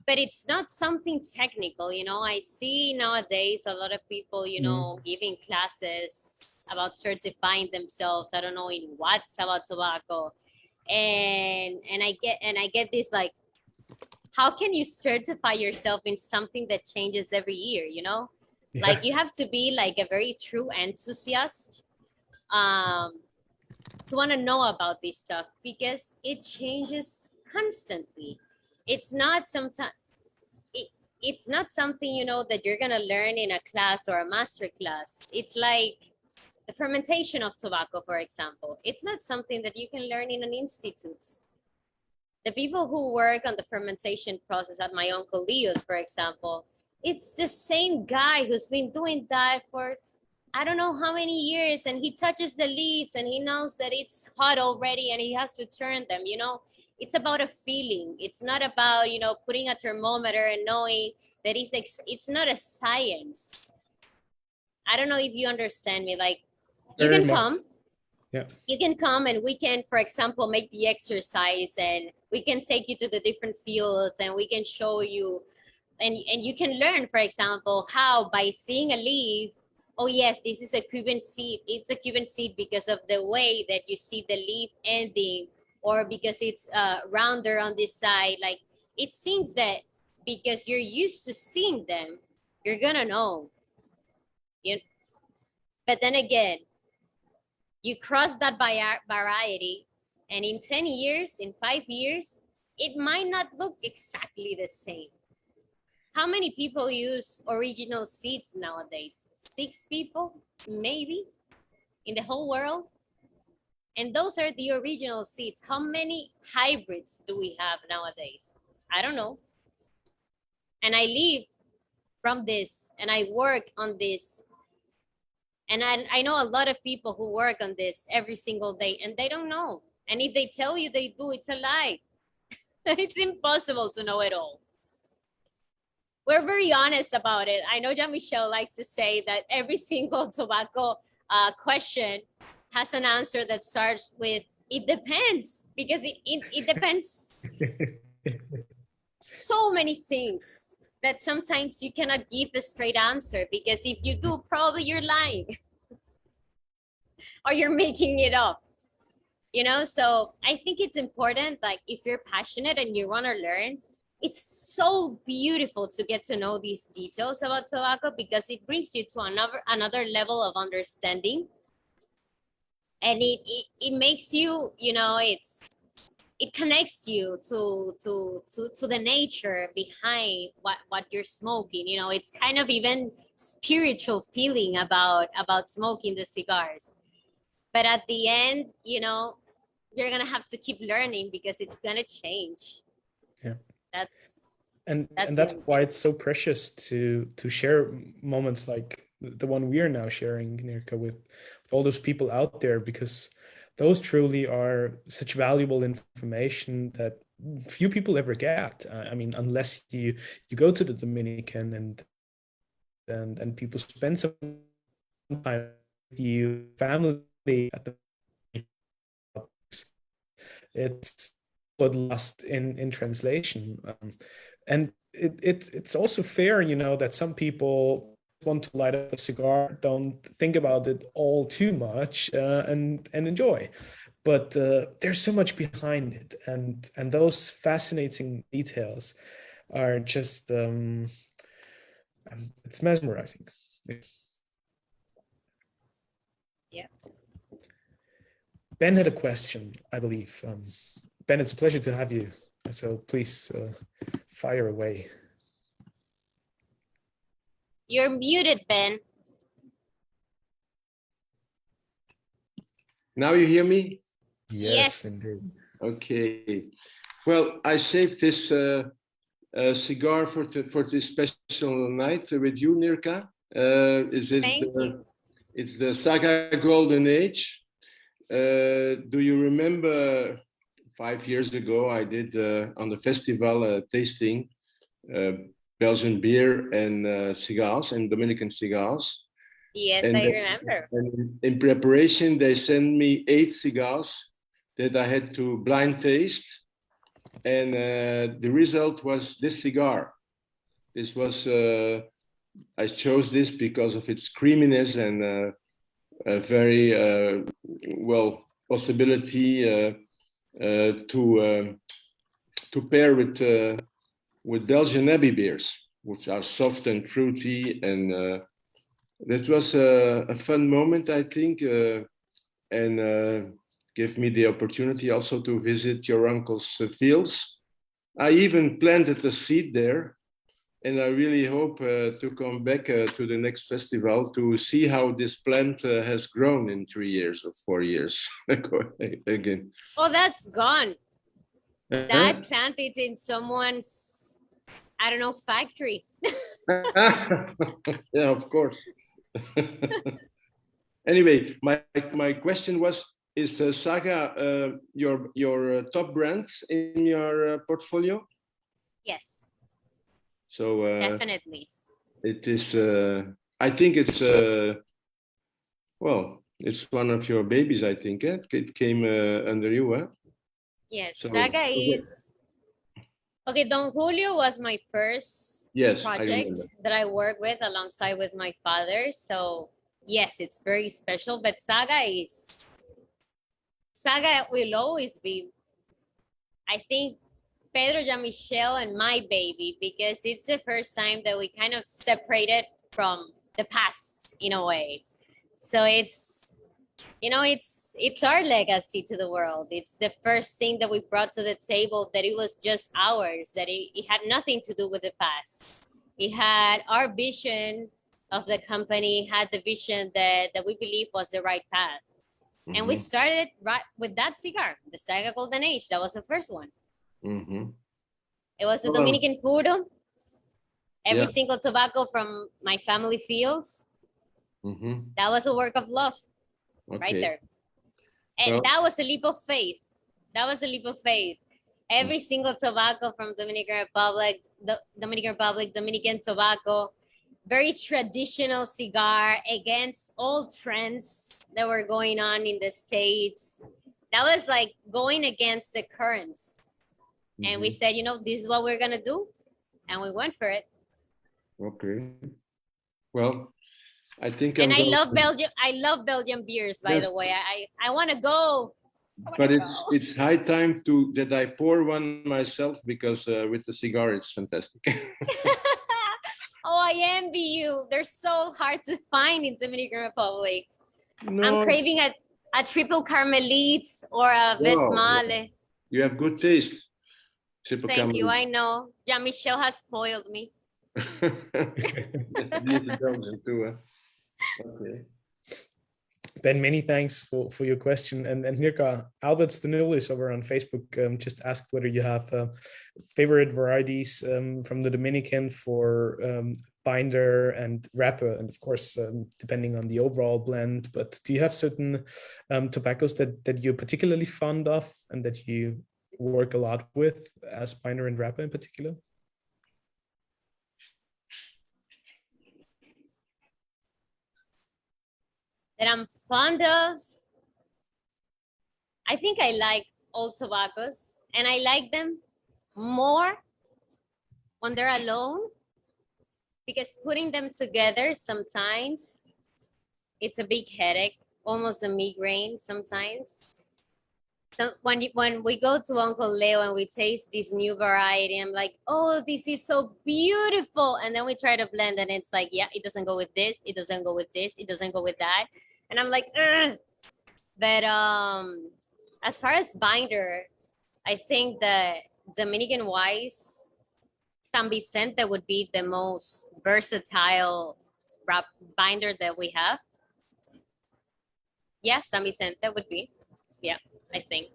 But it's not something technical, I see nowadays a lot of people, giving classes about certifying themselves. I don't know in what's about tobacco. And I get this, like, how can you certify yourself in something that changes every year, Yeah. Like, you have to be like a very true enthusiast to want to know about this stuff, because it changes constantly. It's not sometimes it's not something that you're gonna learn in a class or a master class. It's like the fermentation of tobacco, for example. It's not something that you can learn in an institute. The people who work on the fermentation process at my uncle Leo's, for example, it's the same guy who's been doing that for I don't know how many years, and he touches the leaves and he knows that it's hot already and he has to turn them. It's about a feeling. It's not about putting a thermometer and knowing that it's not a science. I don't know if you understand me. Like, you Very can much. come. Yeah. You can come and we can, for example, make the exercise, and we can take you to the different fields, and we can show you, and you can learn, for example, how by seeing a leaf, oh yes, this is a Cuban seed. It's a Cuban seed because of the way that you see the leaf ending, or because it's rounder on this side. Like, it's things that, because you're used to seeing them, you're gonna know. But then again, you cross that variety, and in 10 years, in 5 years, it might not look exactly the same. How many people use original seeds nowadays? 6 people, maybe, in the whole world? And those are the original seeds. How many hybrids do we have nowadays? I don't know. And I live from this, and I work on this. And I know a lot of people who work on this every single day, and they don't know. And if they tell you they do, it's a lie. It's impossible to know it all. We're very honest about it. I know Jean-Michel likes to say that every single tobacco question has an answer that starts with, it depends, because it depends so many things that sometimes you cannot give a straight answer, because if you do, probably you're lying or you're making it up, So I think it's important, like, if you're passionate and you want to learn, it's so beautiful to get to know these details about tobacco, because it brings you to another level of understanding. And it makes you, it connects you to the nature behind what you're smoking. It's kind of even spiritual feeling about smoking the cigars. But at the end, you're gonna have to keep learning, because it's gonna change. Yeah. That's why it's so precious to share moments like the one we are now sharing, Nirka, with all those people out there, because those truly are such valuable information that few people ever get. I mean, unless you go to the Dominican and people spend some time with you, family at the, it's lost in translation. And it's also fair, that some people want to light up a cigar, don't think about it all too much, and enjoy. But there's so much behind it, and those fascinating details are just it's mesmerizing. Yeah. Ben had a question, I believe. Ben, it's a pleasure to have you. So please fire away. You're muted, Ben. Now you hear me? Yes. Indeed. Okay. Well, I saved this cigar for this special night with you, Nirka. Thank you. It's the Saga Golden Age. Do you remember 5 years ago I did on the festival a tasting Belgian beer and cigars and Dominican cigars. Yes, And I remember. And in preparation, they sent me 8 cigars that I had to blind taste. And the result was this cigar. This was, I chose this because of its creaminess and a very, well, possibility to pair with Belgian Abbey beers, which are soft and fruity. And that was a fun moment, I think, and gave me the opportunity also to visit your uncle's fields. I even planted a seed there, and I really hope to come back to the next festival to see how this plant has grown in 3 years or 4 years again. Oh, that's gone. That plant is in someone's, I don't know, factory. Yeah, of course. Anyway, my question was, is Saga your top brand in your portfolio? Yes, So definitely. it is. I think it's well, it's one of your babies. I think it came under you, huh? Yes, So, Saga is. Okay, Don Julio was my first project that I worked with alongside with my father. So yes, it's very special. But Saga will always be, I think, Pedro Jean-Michel and my baby, because it's the first time that we kind of separated from the past in a way. So it's, you know, it's our legacy to the world. It's the first thing that we brought to the table, that it was just ours, that it had nothing to do with the past. It had our vision of the company, had the vision that we believe was the right path. Mm-hmm. And we started right with that cigar, the Saga Golden Age. That was the first one. Mm-hmm. It was a Dominican puro. Every single tobacco from my family fields. Mm-hmm. That was a work of love. Okay. Right there. And that was a leap of faith. Every single tobacco from Dominican Republic, Dominican tobacco, very traditional cigar against all trends that were going on in the States. That was like going against the currents. Mm-hmm. And we said, you know, this is what we're going to do. And we went for it. Okay. Well, I think I love Belgium. I love Belgian beers, by the way. I want to go. But it's high time that I pour one myself, because with the cigar, it's fantastic. Oh, I envy you. They're so hard to find in Dominican Republic. No. I'm craving a triple Carmelite or a Vesmale. Yeah. You have good taste. Triple Thank Carmelite. You. I know. Jean-Michel has spoiled me. He's a Belgian too, huh? Okay. Ben, many thanks for your question. And Nirka, Albert Stanulis over on Facebook just asked whether you have favorite varieties from the Dominican for binder and wrapper, and of course, depending on the overall blend. But do you have certain tobaccos that you're particularly fond of and that you work a lot with as binder and wrapper in particular? That I'm fond of, I think I like old tobaccos, and I like them more when they're alone because putting them together sometimes it's a big headache, almost a migraine sometimes. So when we go to Uncle Leo and we taste this new variety, I'm like, oh, this is so beautiful. And then we try to blend and it's like, yeah, it doesn't go with this. It doesn't go with this. It doesn't go with that. And I'm like, ugh. But as far as binder, I think that Dominican wise, San Vicente would be the most versatile binder that we have. Yeah, San Vicente would be. Yeah, I think.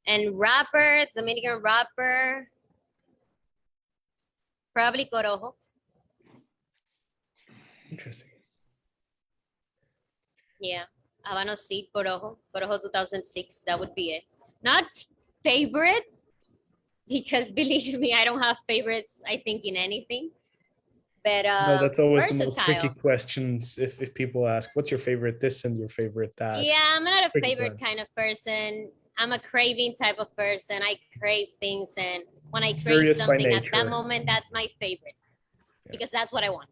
And wrapper, Dominican wrapper, probably Corojo. Interesting. Yeah, Habano Seed, Corojo 2006, that would be it. Not favorite, because believe me, I don't have favorites, I think, in anything. But no, that's always versatile. the most tricky questions if people ask, what's your favorite this and your favorite that? Yeah, I'm not a favorite kind of person. I'm a craving type of person. I crave things, and when I crave something at that moment, that's my favorite, because that's what I want.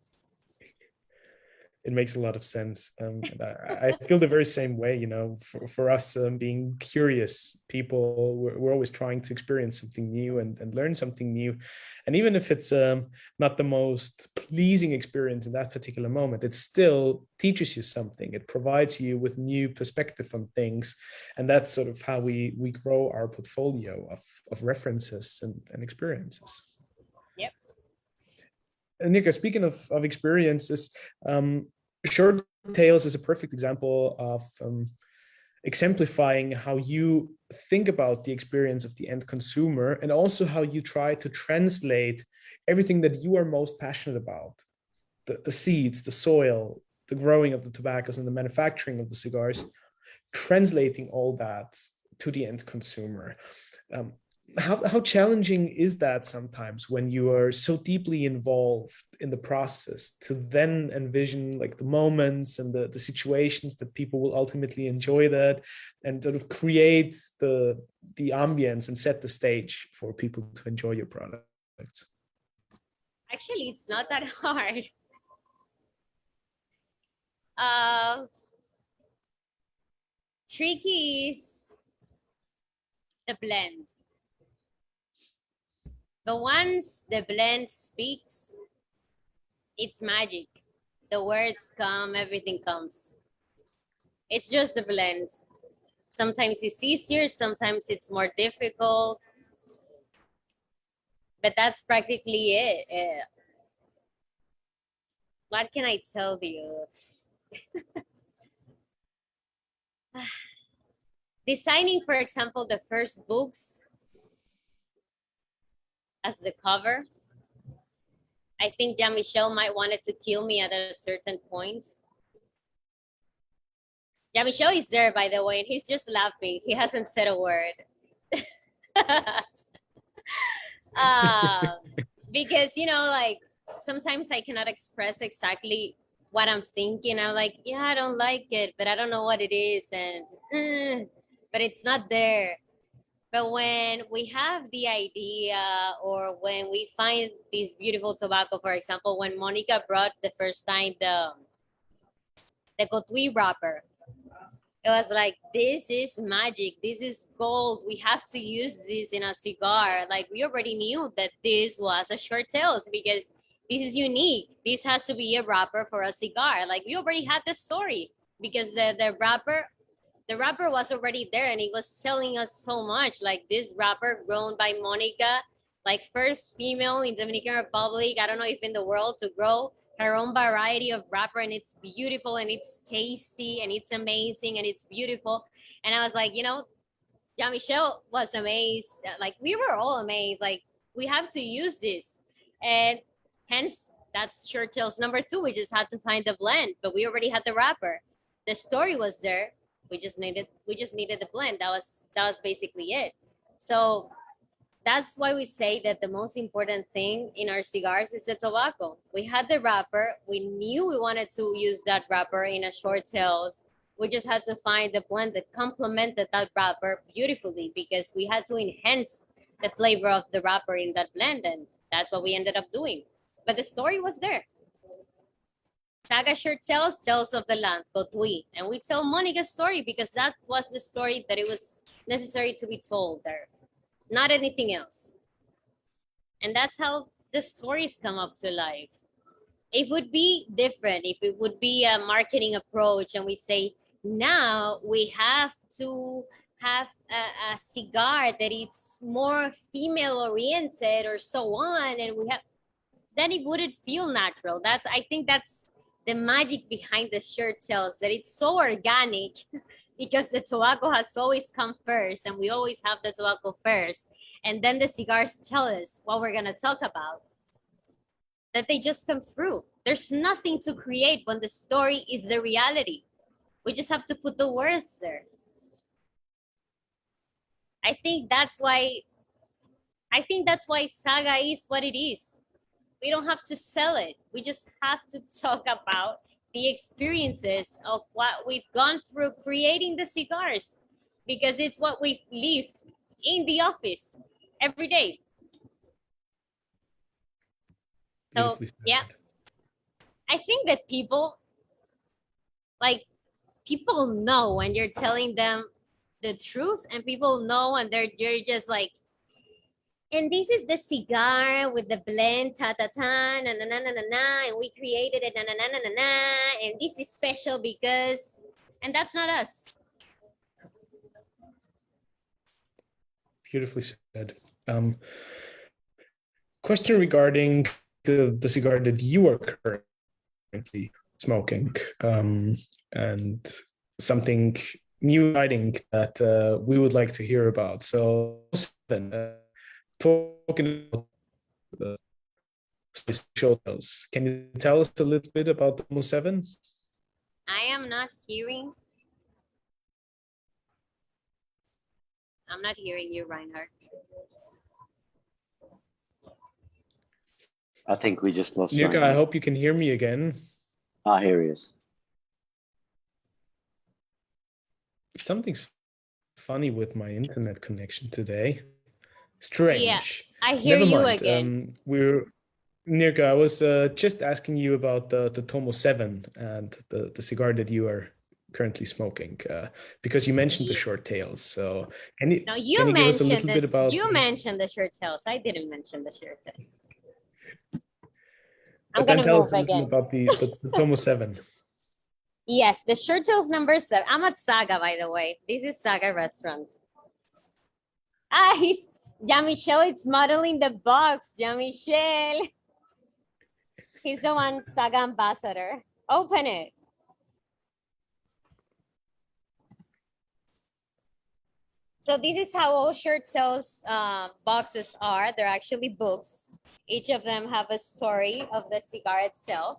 It makes a lot of sense. I feel the very same way, you know, for us being curious people, we're always trying to experience something new and learn something new. And even if it's not the most pleasing experience in that particular moment, it still teaches you something. It provides you with new perspective on things. And that's sort of how we grow our portfolio of references and experiences. Yep. And Nirka, speaking of experiences, Short Tales is a perfect example of exemplifying how you think about the experience of the end consumer, and also how you try to translate everything that you are most passionate about, the seeds, the soil, the growing of the tobaccos, and the manufacturing of the cigars, translating all that to the end consumer. How challenging is that sometimes when you are so deeply involved in the process to then envision like the moments and the situations that people will ultimately enjoy that, and sort of create the ambience and set the stage for people to enjoy your products? Actually, it's not that hard. Tricky is the blend. But once the blend speaks, it's magic. The words come, everything comes. It's just a blend. Sometimes it's easier, sometimes it's more difficult. But that's practically it. What can I tell you? Designing, for example, the first books as the cover, I think Jean-Michel might wanted to kill me at a certain point. Jean-Michel is there, by the way, and he's just laughing. He hasn't said a word. Because, you know, like, sometimes I cannot express exactly what I'm thinking. I'm like, yeah, I don't like it, but I don't know what it is. And, but it's not there. But when we have the idea, or when we find this beautiful tobacco, for example, when Monica brought the first time the Cotuí wrapper, it was like, this is magic. This is gold. We have to use this in a cigar. Like, we already knew that this was a Short Tales because this is unique. This has to be a wrapper for a cigar. Like, we already had the story because the wrapper was already there, and it was telling us so much. Like, this wrapper grown by Monica, like first female in Dominican Republic, I don't know if in the world, to grow her own variety of wrapper, and it's beautiful and it's tasty and it's amazing and it's beautiful. And I was like, you know, Jean-Michel was amazed. Like, we were all amazed. Like, we have to use this. And hence, that's Short Tales number 2. We just had to find the blend, but we already had the wrapper. The story was there. We just needed the blend. That was basically it. So that's why we say that the most important thing in our cigars is the tobacco. We had the wrapper. We knew we wanted to use that wrapper in a Short Tales. We just had to find the blend that complemented that wrapper beautifully, because we had to enhance the flavor of the wrapper in that blend, and that's what we ended up doing. but the story was there. Saga sure tells of the land, Totui. And we tell Monica's story because that was the story that it was necessary to be told there, not anything else. And that's how the stories come up to life. It would be different if it would be a marketing approach and we say, now we have to have a cigar that it's more female oriented or so on, and we have, then it wouldn't feel natural. I think that's the magic behind the shirt tails, that it's so organic because the tobacco has always come first and we always have the tobacco first. And then the cigars tell us what we're gonna talk about, that they just come through. There's nothing to create when the story is the reality. We just have to put the words there. I think that's why Saga is what it is. We don't have to sell it. We just have to talk about the experiences of what we've gone through creating the cigars, because it's what we've lived in the office every day. So yeah, I think that people know when you're telling them the truth, and people know when you're just like, and this is the cigar with the blend, ta ta ta, na na na na na na, and we created it, na na na na na na, and this is special because, and that's not us. Beautifully said. Question regarding the cigar that you are currently smoking, and something new exciting that we would like to hear about. So, talking about the show tales, can you tell us a little bit about the 7? I am not hearing. I'm not hearing you, Reinhard. I think we just lost Nirka, I hope you can hear me again. Ah, here he is. Something's funny with my internet connection today. Strange. Yeah, I hear you again. Nirka, I was just asking you about the Tomo 7 and the cigar that you are currently smoking, because you mentioned the short tails. So can you give us a little bit about? You mentioned the short tails. I didn't mention the short tails. I'm gonna tell move us a little again. About the Tomo 7. Yes, the short tails number 7. I'm at Saga, by the way. This is Saga restaurant. He's Jean-Michel. It's modeling the box. Jean-Michel. He's the one Saga ambassador. Open it. So this is how all short tails boxes are. They're actually books. Each of them have a story of the cigar itself.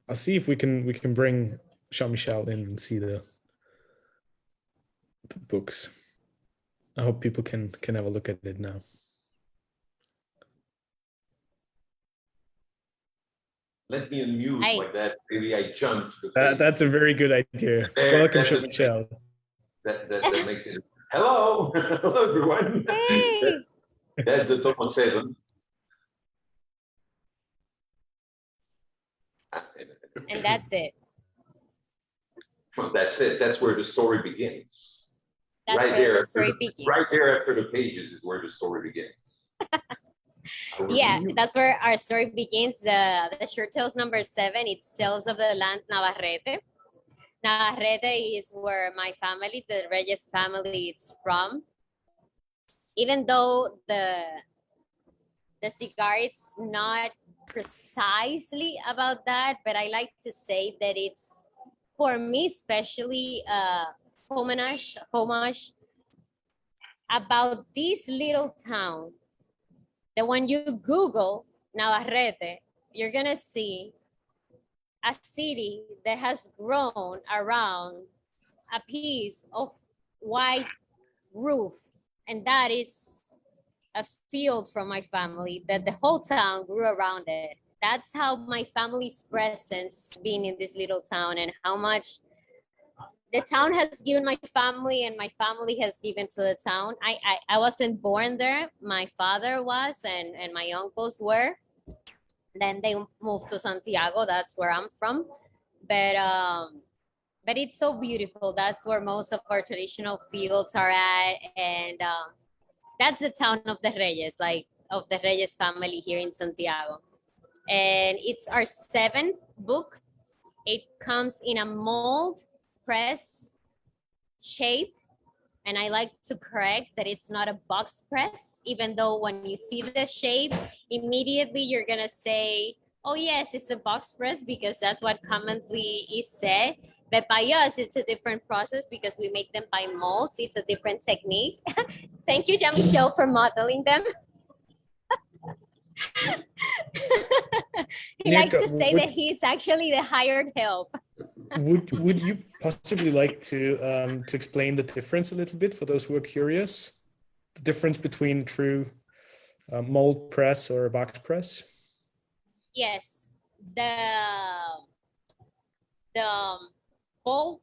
I'll see if we can bring Jean-Michel in and see the books. I hope people can have a look at it now. Let me unmute like that. Maybe I jumped. That's a very good idea. Welcome, Jean-Michel. That makes it. Hello, hello everyone. Hey. That's the Tomo 7. And that's it. Well, that's it. That's where the story begins. That's right where there, the story begins. Right there after the pages is where the story begins. Yeah, that's where our story begins. The short tails number 7. It's Tales of the Land Navarrete. Navarrete is where my family, the Reyes family, is from. Even though the cigar, it's not precisely about that, but I like to say that it's, for me especially, homage about this little town that when you Google Navarrete, you're gonna see a city that has grown around a piece of white roof. And that is a field from my family that the whole town grew around it. That's how my family's presence been in this little town, and how much the town has given my family, and my family has given to the town. I wasn't born there. My father was, and my uncles were. Then they moved to Santiago. That's where I'm from. But it's so beautiful. That's where most of our traditional fields are at, and that's the town of the Reyes, like of the Reyes family here in Santiago. And it's our 7th book. It comes in a mold press shape. And I like to correct that it's not a box press, even though when you see the shape, immediately you're gonna say, oh yes, it's a box press, because that's what commonly is said. But by us, it's a different process because we make them by molds. It's a different technique. Thank you, Jean-Michel, for modeling them. He likes to say that he's actually the hired help. Would you possibly like to explain the difference a little bit for those who are curious? The difference between true mold press or a box press? Yes, mold,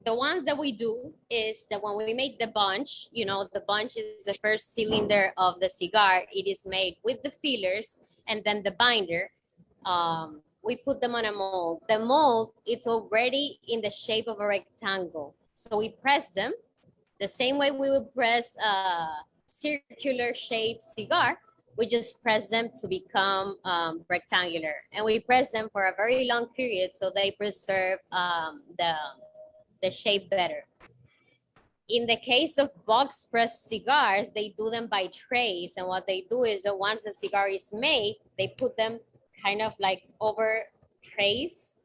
the one that we do is that when we make the bunch, you know, the bunch is the first cylinder of the cigar. It is made with the fillers and then the binder. We put them on a mold. The mold, it's already in the shape of a rectangle. So we press them the same way we would press a circular shaped cigar. We just press them to become rectangular. And we press them for a very long period so they preserve the shape better. In the case of box press cigars, they do them by trays. And what they do is that once the cigar is made, they put them kind of like over trays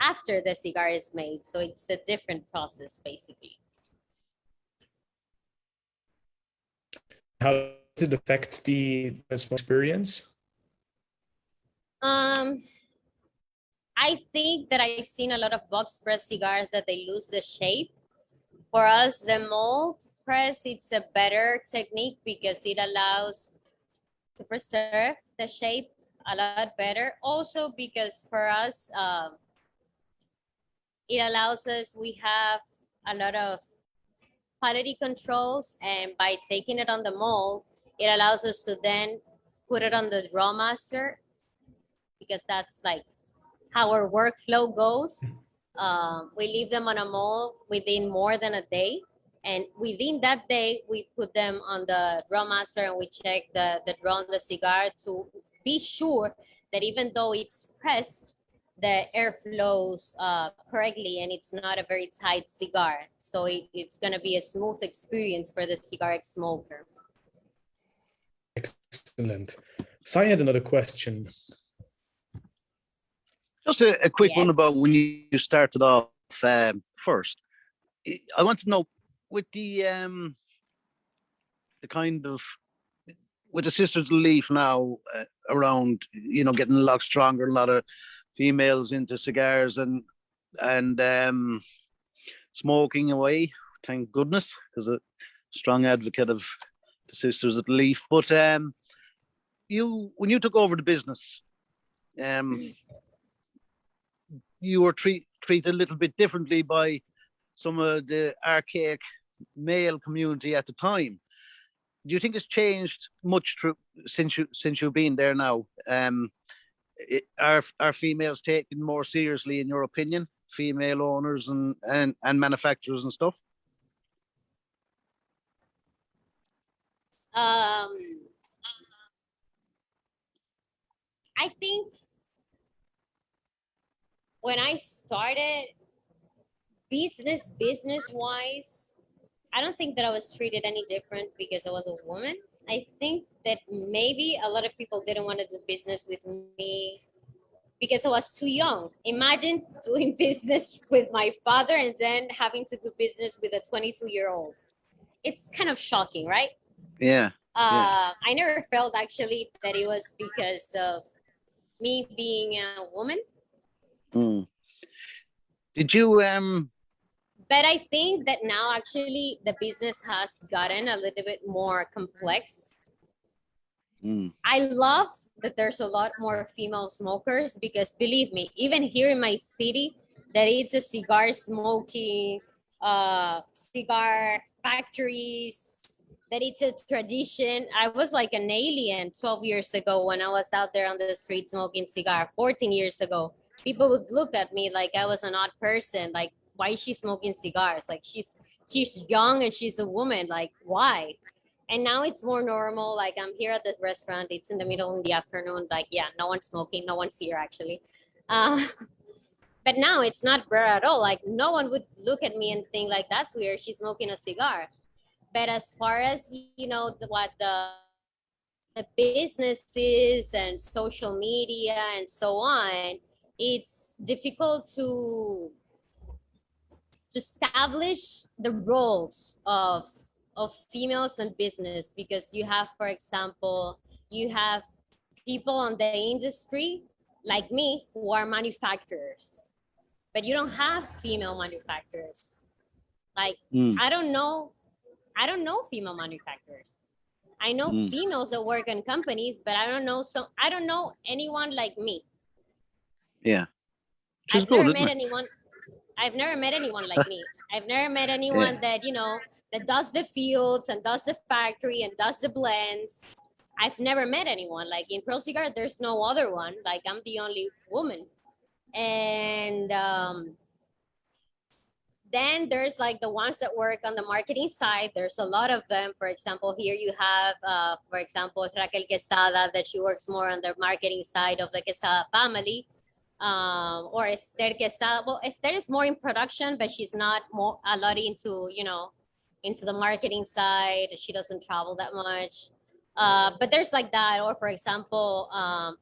after the cigar is made. So it's a different process, basically. How does it affect the smoke experience? I think that I've seen a lot of box press cigars that they lose the shape. For us, the mold press, it's a better technique because it allows to preserve the shape a lot better. Also because for us, it allows us, we have a lot of quality controls, and by taking it on the mold, it allows us to then put it on the draw master, because that's like how our workflow goes. We leave them on a mold within more than a day. And within that day, we put them on the draw master and we check the draw on the cigar to be sure that even though it's pressed, the air flows correctly and it's not a very tight cigar. So it's going to be a smooth experience for the cigar smoker. Excellent. So I had another question. Just a quick one about when you started off first. I want to know with the kind of with the Sisters of the Leaf now around, you know, getting a lot stronger, a lot of females into cigars and smoking away. Thank goodness, because a strong advocate of the Sisters of the Leaf. But when you took over the business, you were treated a little bit differently by some of the archaic male community at the time. Do you think it's changed much since you've been there now? Are females taken more seriously, in your opinion? Female owners and manufacturers and stuff? I think when I started business-wise, I don't think that I was treated any different because I was a woman. I think that maybe a lot of people didn't want to do business with me because I was too young. Imagine doing business with my father and then having to do business with a 22-year-old. It's kind of shocking, right? Yeah. I never felt actually that it was because of me being a woman. Did you But I think that now actually the business has gotten a little bit more complex. I love that there's a lot more female smokers because believe me, even here in my city, that it's a cigar smoking cigar factories, that it's a tradition. I was like an alien 12 years ago when I was out there on the street smoking cigar. 14 years ago, people would look at me like I was an odd person. Like, why is she smoking cigars? Like, she's young and she's a woman. Like, why? And now it's more normal. Like, I'm here at the restaurant. It's in the middle of the afternoon. Like, yeah, no one's smoking. No one's here, actually. But now it's not rare at all. Like, no one would look at me and think like, that's weird, she's smoking a cigar. But as far as, you know, what the businesses and social media and so on, it's difficult to establish the roles of females in business, because you have, for example, you have people on the industry like me who are manufacturers, but you don't have female manufacturers. Like, I don't know female manufacturers. I know females that work in companies, but I don't know anyone like me. Yeah. I've never met anyone like me. I've never met anyone that, you know, that does the fields and does the factory and does the blends. I've never met anyone. Like, in Pro Cigar, there's no other one. Like, I'm the only woman. And then there's like the ones that work on the marketing side. There's a lot of them. For example, here you have, for example, Raquel Quesada, that she works more on the marketing side of the Quesada family. Or Esther Quesada. Well, Esther is more in production, but she's not a lot into, you know, into the marketing side. She doesn't travel that much. But there's like that. Or for example,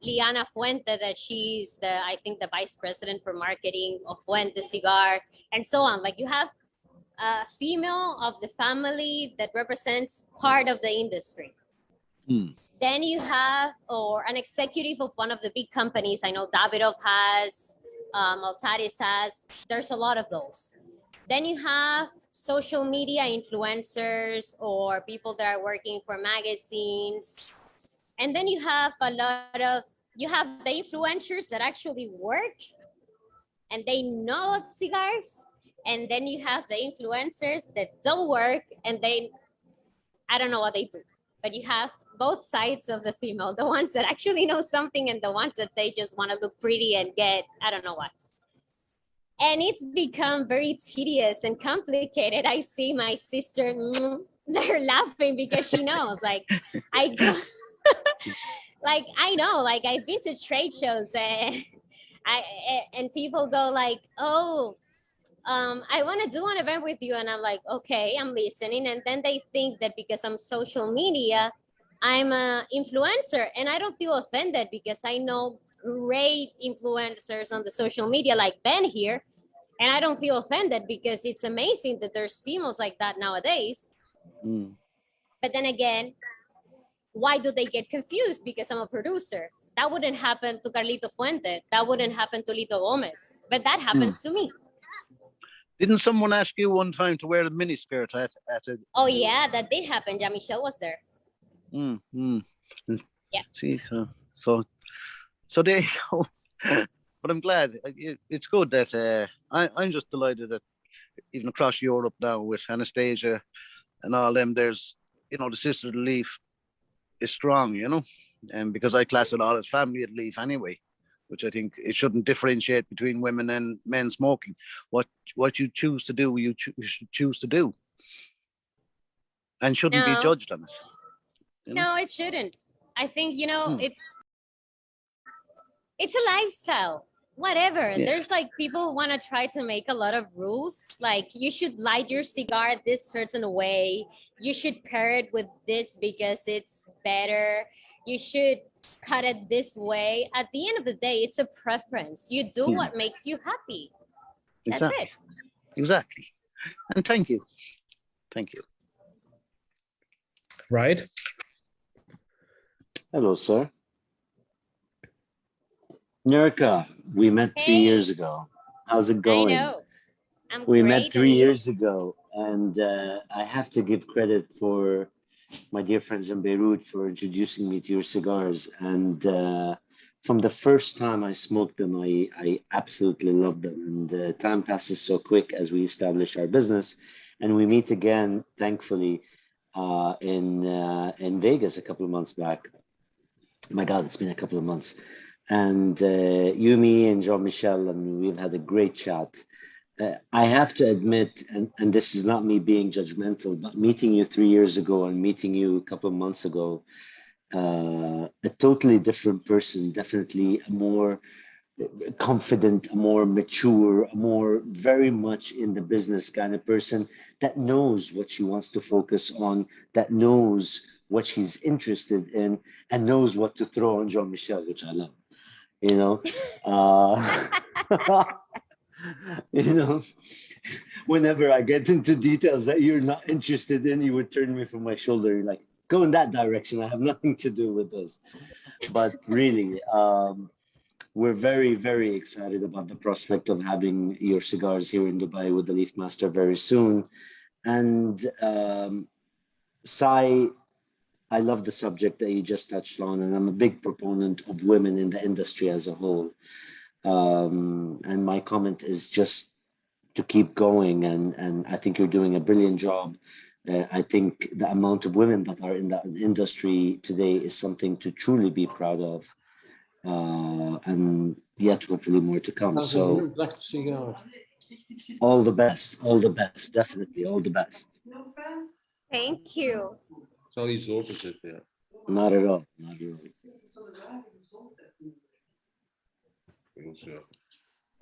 Liana Fuente, that she's I think the vice president for marketing of Fuente Cigars, and so on. Like, you have a female of the family that represents part of the industry. Then you have, or an executive of one of the big companies. I know Davidoff has, Maltaris has. There's a lot of those. Then you have social media influencers or people that are working for magazines. And then you have you have the influencers that actually work and they know cigars. And then you have the influencers that don't work and I don't know what they do. But you have both sides of the female, the ones that actually know something and the ones that they just want to look pretty and get, I don't know what. And it's become very tedious and complicated. I see my sister, they're laughing because she knows, like, I go, like, I know, like, I've been to trade shows and people go like, oh, I want to do an event with you. And I'm like, okay, I'm listening. And then they think that because I'm social media, I'm an influencer, and I don't feel offended because I know great influencers on the social media like Ben here, and I don't feel offended because it's amazing that there's females like that nowadays. But then again, why do they get confused? Because I'm a producer. That wouldn't happen to Carlito Fuente. That wouldn't happen to Lito Gomez. But that happens to me. Didn't someone ask you one time to wear a miniskirt at a... Oh, yeah, that did happen. Ja Michelle was there. Yeah. See, so there you go. But I'm glad. It's good that I'm just delighted that even across Europe now with Anastasia and all them, there's, you know, the Sisters of the Leaf is strong, you know, and because I class it all as family at Leaf anyway, which I think it shouldn't differentiate between women and men smoking. What you choose to do, you should choose to do, and shouldn't be judged on it. You know? No, it shouldn't. I think, you know, it's a lifestyle. Whatever. Yeah. There's like people who want to try to make a lot of rules. Like, you should light your cigar this certain way. You should pair it with this because it's better. You should cut it this way. At the end of the day, it's a preference. You do what makes you happy. That's it. Exactly. And thank you. Thank you. Right. Hello, sir. Nirka, we met 3 years ago. How's it going? I know. We met 3 years ago, and I have to give credit for my dear friends in Beirut for introducing me to your cigars. And from the first time I smoked them, I absolutely love them. And time passes so quick as we establish our business, and we meet again, thankfully, in Vegas a couple of months back. My God, it's been a couple of months. And you, me, and Jean-Michel, and we've had a great chat. I have to admit, and this is not me being judgmental, but meeting you 3 years ago and meeting you a couple of months ago, a totally different person, definitely a more confident, a more mature, a more very much in the business kind of person that knows what she wants to focus on, that knows what she's interested in, and knows what to throw on Jean-Michel, which I love. You know, you know, whenever I get into details that you're not interested in, you would turn me from my shoulder. You're like, go in that direction. I have nothing to do with this. But really, we're very, very excited about the prospect of having your cigars here in Dubai with the Leaf Master very soon. And Sai, I love the subject that you just touched on, and I'm a big proponent of women in the industry as a whole. And my comment is just to keep going, and I think you're doing a brilliant job. I think the amount of women that are in the industry today is something to truly be proud of, and yet hopefully more to come. So all the best, definitely all the best. Thank you. Zal iets openzitten, ja. Not at all, not at all.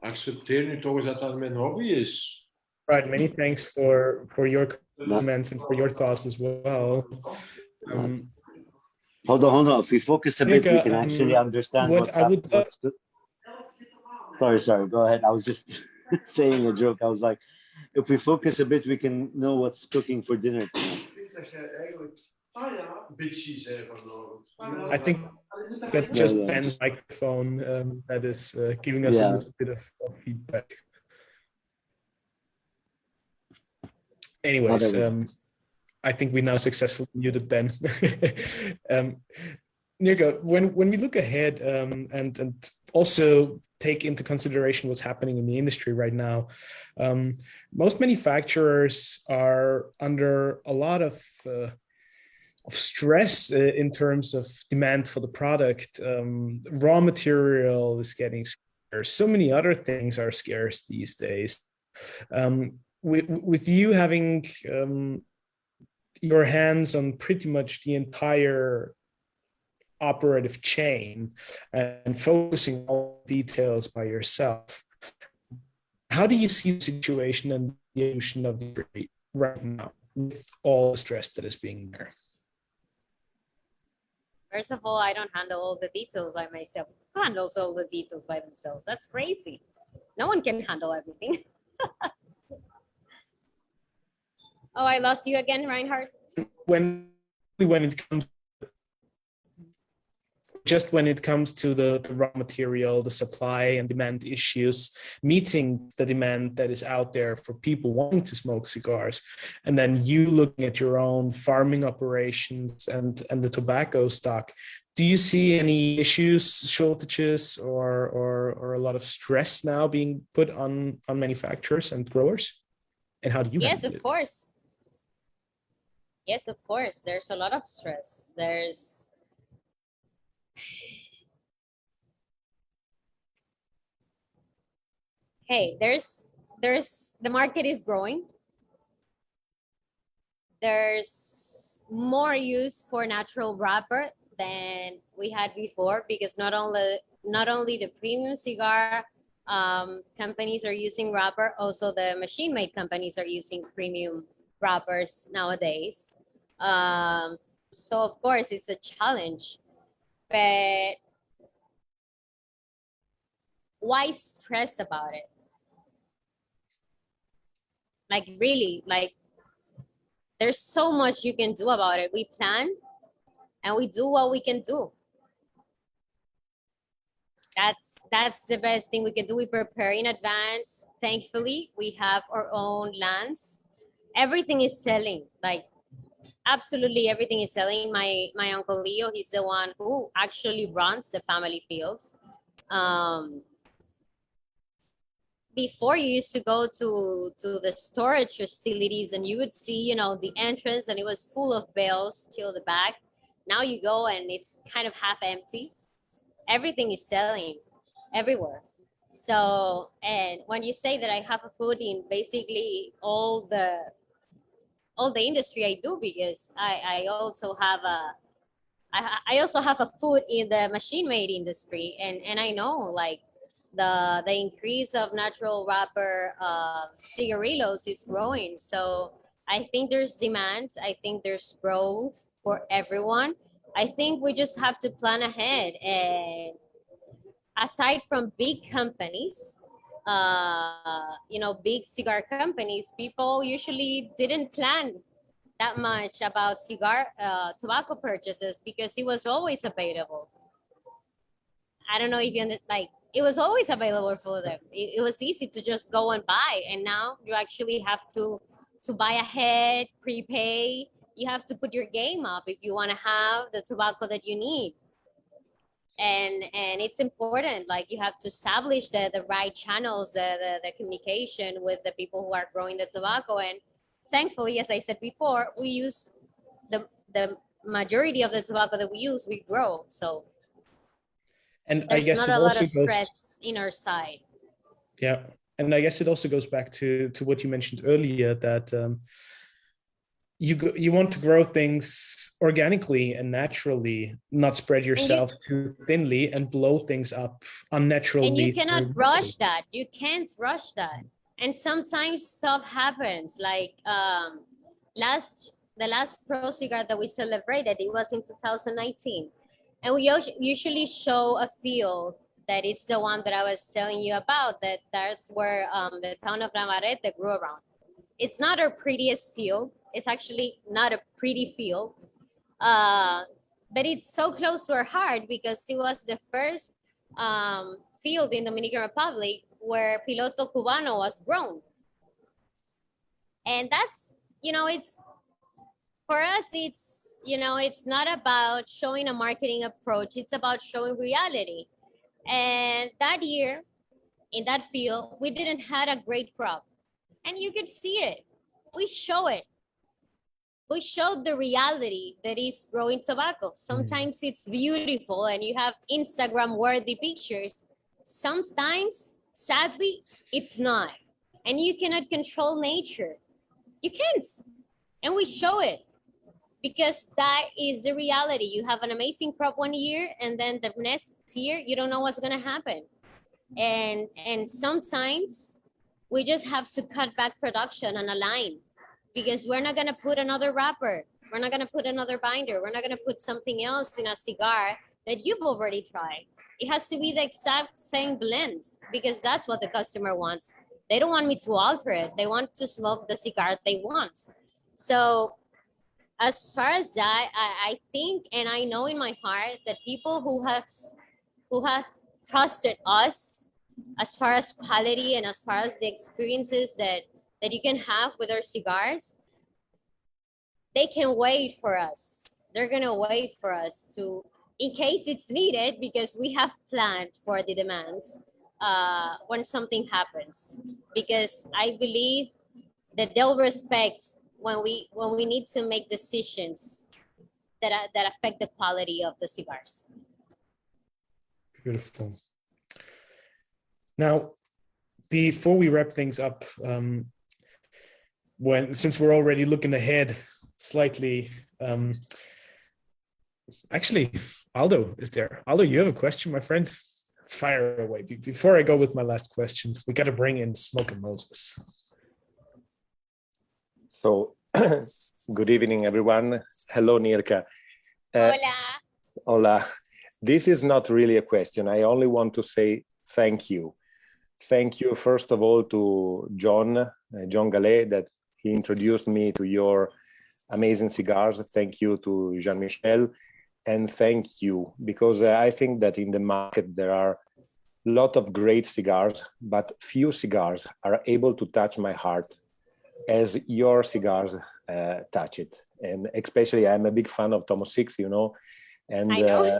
Accepteer nu toch eens dat dat mijn hobby is. Right, many thanks for your comments and for your thoughts as well. Hold on. If we focus a bit, Nirka, we can actually understand what's happening. Sorry, go ahead. I was just saying a joke. I was like, if we focus a bit, we can know what's cooking for dinner tonight. I think that's just Ben's microphone that is giving us a little bit of feedback. Anyways, I think we now successfully muted Ben. Nirka, when we look ahead and also take into consideration what's happening in the industry right now, most manufacturers are under a lot of stress in terms of demand for the product. Raw material is getting scarce. So many other things are scarce these days. With you having your hands on pretty much the entire operative chain and focusing all details by yourself, how do you see the situation and the evolution of the industry right now with all the stress that is being there? First of all, I don't handle all the details by myself. Who handles all the details by themselves? That's crazy. No one can handle everything. Oh, I lost you again, Reinhard. When it comes to the raw material, the supply and demand issues, meeting the demand that is out there for people wanting to smoke cigars, and then you looking at your own farming operations and the tobacco stock, do you see any issues, shortages, or a lot of stress now being put on manufacturers and growers? And how do you handle it? Yes, of course. Yes, of course. There's a lot of stress. There's the market is growing. There's more use for natural wrapper than we had before, because not only the premium cigar companies are using wrapper, also the machine-made companies are using premium wrappers nowadays. So of course it's a challenge, but why stress about it? Like really, like there's so much you can do about it. We plan and we do what we can do. That's the best thing we can do. We prepare in advance. Thankfully, we have our own lands. Everything is selling. Like absolutely everything is selling. My uncle Leo, he's the one who actually runs the family fields. Before, you used to go to the storage facilities and you would see, you know, the entrance, and it was full of bales till the back. Now you go and it's kind of half empty. Everything is selling everywhere. So, and when you say that I have a foot in basically all the industry, I do, because I also have I also have a foot in the machine made industry, and I know, like, the increase of natural wrapper cigarillos is growing. So I think there's demand. I think there's growth for everyone. I think we just have to plan ahead. And aside from big companies, you know, big cigar companies, people usually didn't plan that much about tobacco purchases, because it was always available. I don't know if you like, it was always available for them. It was easy to just go and buy, and now you actually have to buy ahead, prepay. You have to put your game up if you want to have the tobacco that you need. And it's important, like, you have to establish the right channels, the communication with the people who are growing the tobacco. And thankfully, as I said before, we use the majority of the tobacco that we use, we grow. So and there's I guess not it a lot also of goes, threats in our side. yeah, and I guess it also goes back to what you mentioned earlier, that you want to grow things organically and naturally, not spread yourself too thinly and blow things up unnaturally. And you cannot rush that. You can't rush that. And sometimes stuff happens. Like the last Pro cigar that we celebrated, it was in 2019. And we usually show a field that it's the one that I was telling you about, that's where the town of Navarrete grew around. It's not our prettiest field. It's actually not a pretty field. But it's so close to our heart, because it was the first field in Dominican Republic where Piloto Cubano was grown. And that's, you know, it's, for us, it's, you know, it's not about showing a marketing approach. It's about showing reality. And that year, in that field, we didn't have a great crop. And you could see it. We show it. We showed the reality that is growing tobacco. Sometimes it's beautiful and you have Instagram-worthy pictures. Sometimes, sadly, it's not. And you cannot control nature. You can't. And we show it, because that is the reality. You have an amazing crop one year, and then the next year, you don't know what's going to happen. And sometimes we just have to cut back production on a line, because we're not going to put another wrapper. We're not going to put another binder. We're not going to put something else in a cigar that you've already tried. It has to be the exact same blend, because that's what the customer wants. They don't want me to alter it. They want to smoke the cigar they want. So as far as that, I think, and I know in my heart, that people who have trusted us as far as quality and as far as the experiences that you can have with our cigars, they can wait for us. They're gonna wait for us to, in case it's needed, because we have planned for the demands when something happens. Because I believe that they'll respect when we need to make decisions that affect the quality of the cigars. Beautiful. Now, before we wrap things up, since we're already looking ahead slightly, actually, Aldo is there. Aldo, you have a question, my friend? Fire away. Before I go with my last question, we got to bring in Smoke and Moses. So, good evening, everyone. Hello, Nirka. Hola. Hola. This is not really a question. I only want to say thank you. Thank you, first of all, to John Gallet, that he introduced me to your amazing cigars. Thank you to Jean-Michel. And thank you, because I think that in the market there are a lot of great cigars, but few cigars are able to touch my heart as your cigars touch it. and especially I'm a big fan of Tomo 6, you know, and I know.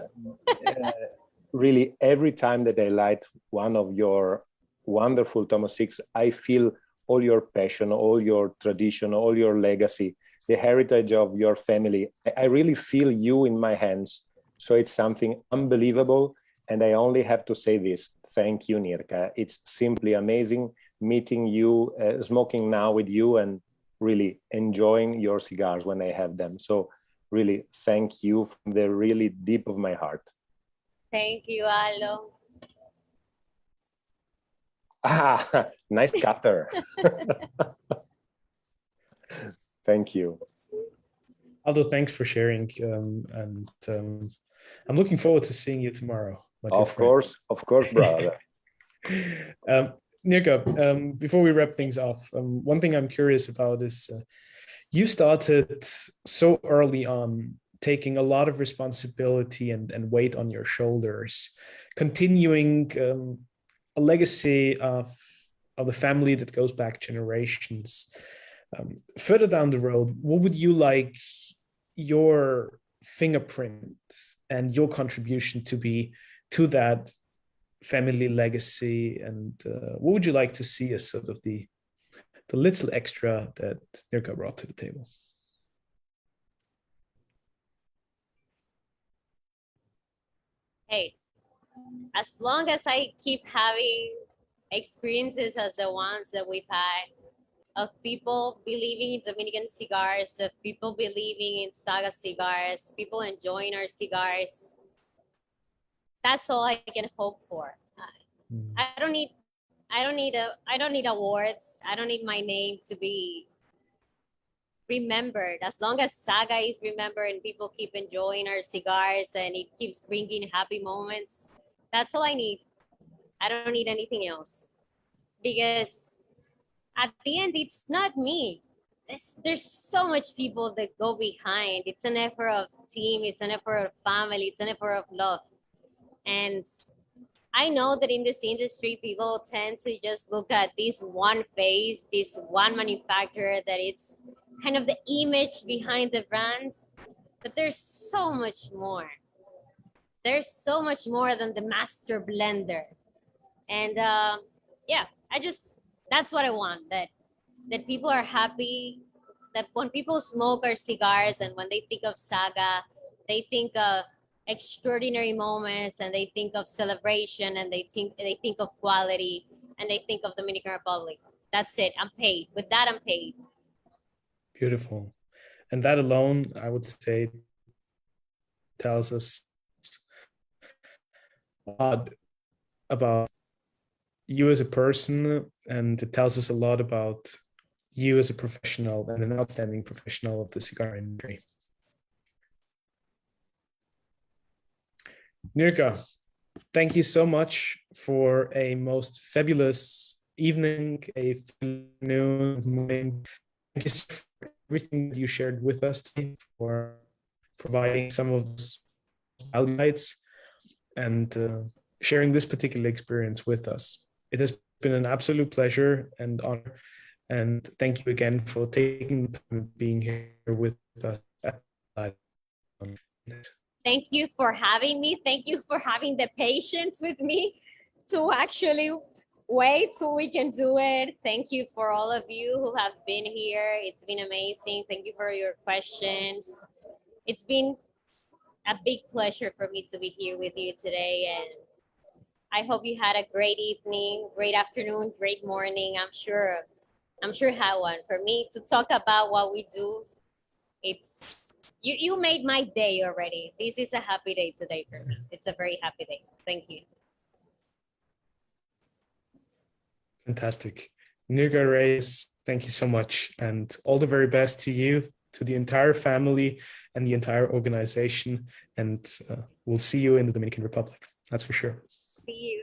Really every time that I light one of your wonderful Tomo 6, I feel all your passion, all your tradition, all your legacy, the heritage of your family. I really feel you in my hands. So it's something unbelievable. And I only have to say this. Thank you, Nirka. It's simply amazing meeting you, smoking now with you, and really enjoying your cigars when I have them. So really, thank you from the really deep of my heart. Thank you, Alo. Ah, nice cutter. Thank you. Aldo, thanks for sharing. I'm looking forward to seeing you tomorrow. Of course, brother. Nirka, before we wrap things off, one thing I'm curious about is you started so early on, taking a lot of responsibility and weight on your shoulders, continuing a legacy of the family that goes back generations. Further down the road, what would you like your fingerprint and your contribution to be to that family legacy, and what would you like to see as sort of the little extra that Nirka brought to the table? Hey, as long as I keep having experiences as the ones that we've had, of people believing in Dominican cigars, of people believing in Saga cigars, people enjoying our cigars, that's all I can hope for. I don't need awards. I don't need my name to be remembered. As long as Saga is remembered and people keep enjoying our cigars and it keeps bringing happy moments, that's all I need. I don't need anything else, because at the end, it's not me. There's so much people that go behind. It's an effort of team. It's an effort of family. It's an effort of love. And I know that in this industry, people tend to just look at this one face, this one manufacturer, that it's kind of the image behind the brand. But there's so much more. There's so much more than the master blender. And yeah, that's what I want, that people are happy, that when people smoke our cigars and when they think of Saga, they think of extraordinary moments, and they think of celebration, and they think of quality, and they think of Dominican Republic. That's it. I'm paid. With that, I'm paid. Beautiful. And that alone, I would say, tells us a lot about you as a person, and it tells us a lot about you as a professional and an outstanding professional of the cigar industry. Nirka, thank you so much for a most fabulous evening, a afternoon, morning. Thank you for everything that you shared with us today, for providing some of those highlights and sharing this particular experience with us. It has been an absolute pleasure and honor. And thank you again for taking the time and being here with us. Thank you for having me. Thank you for having the patience with me to actually wait so we can do it. Thank you for all of you who have been here. It's been amazing. Thank you for your questions. It's been a big pleasure for me to be here with you today, and I hope you had a great evening, great afternoon, great morning. I'm sure you had one. For me to talk about what we do, it's you made my day already. This is a happy day today for me. It's a very happy day. Thank you. Fantastic. Nirka Reyes, thank you so much. And all the very best to you, to the entire family and the entire organization. And we'll see you in the Dominican Republic. That's for sure. See you.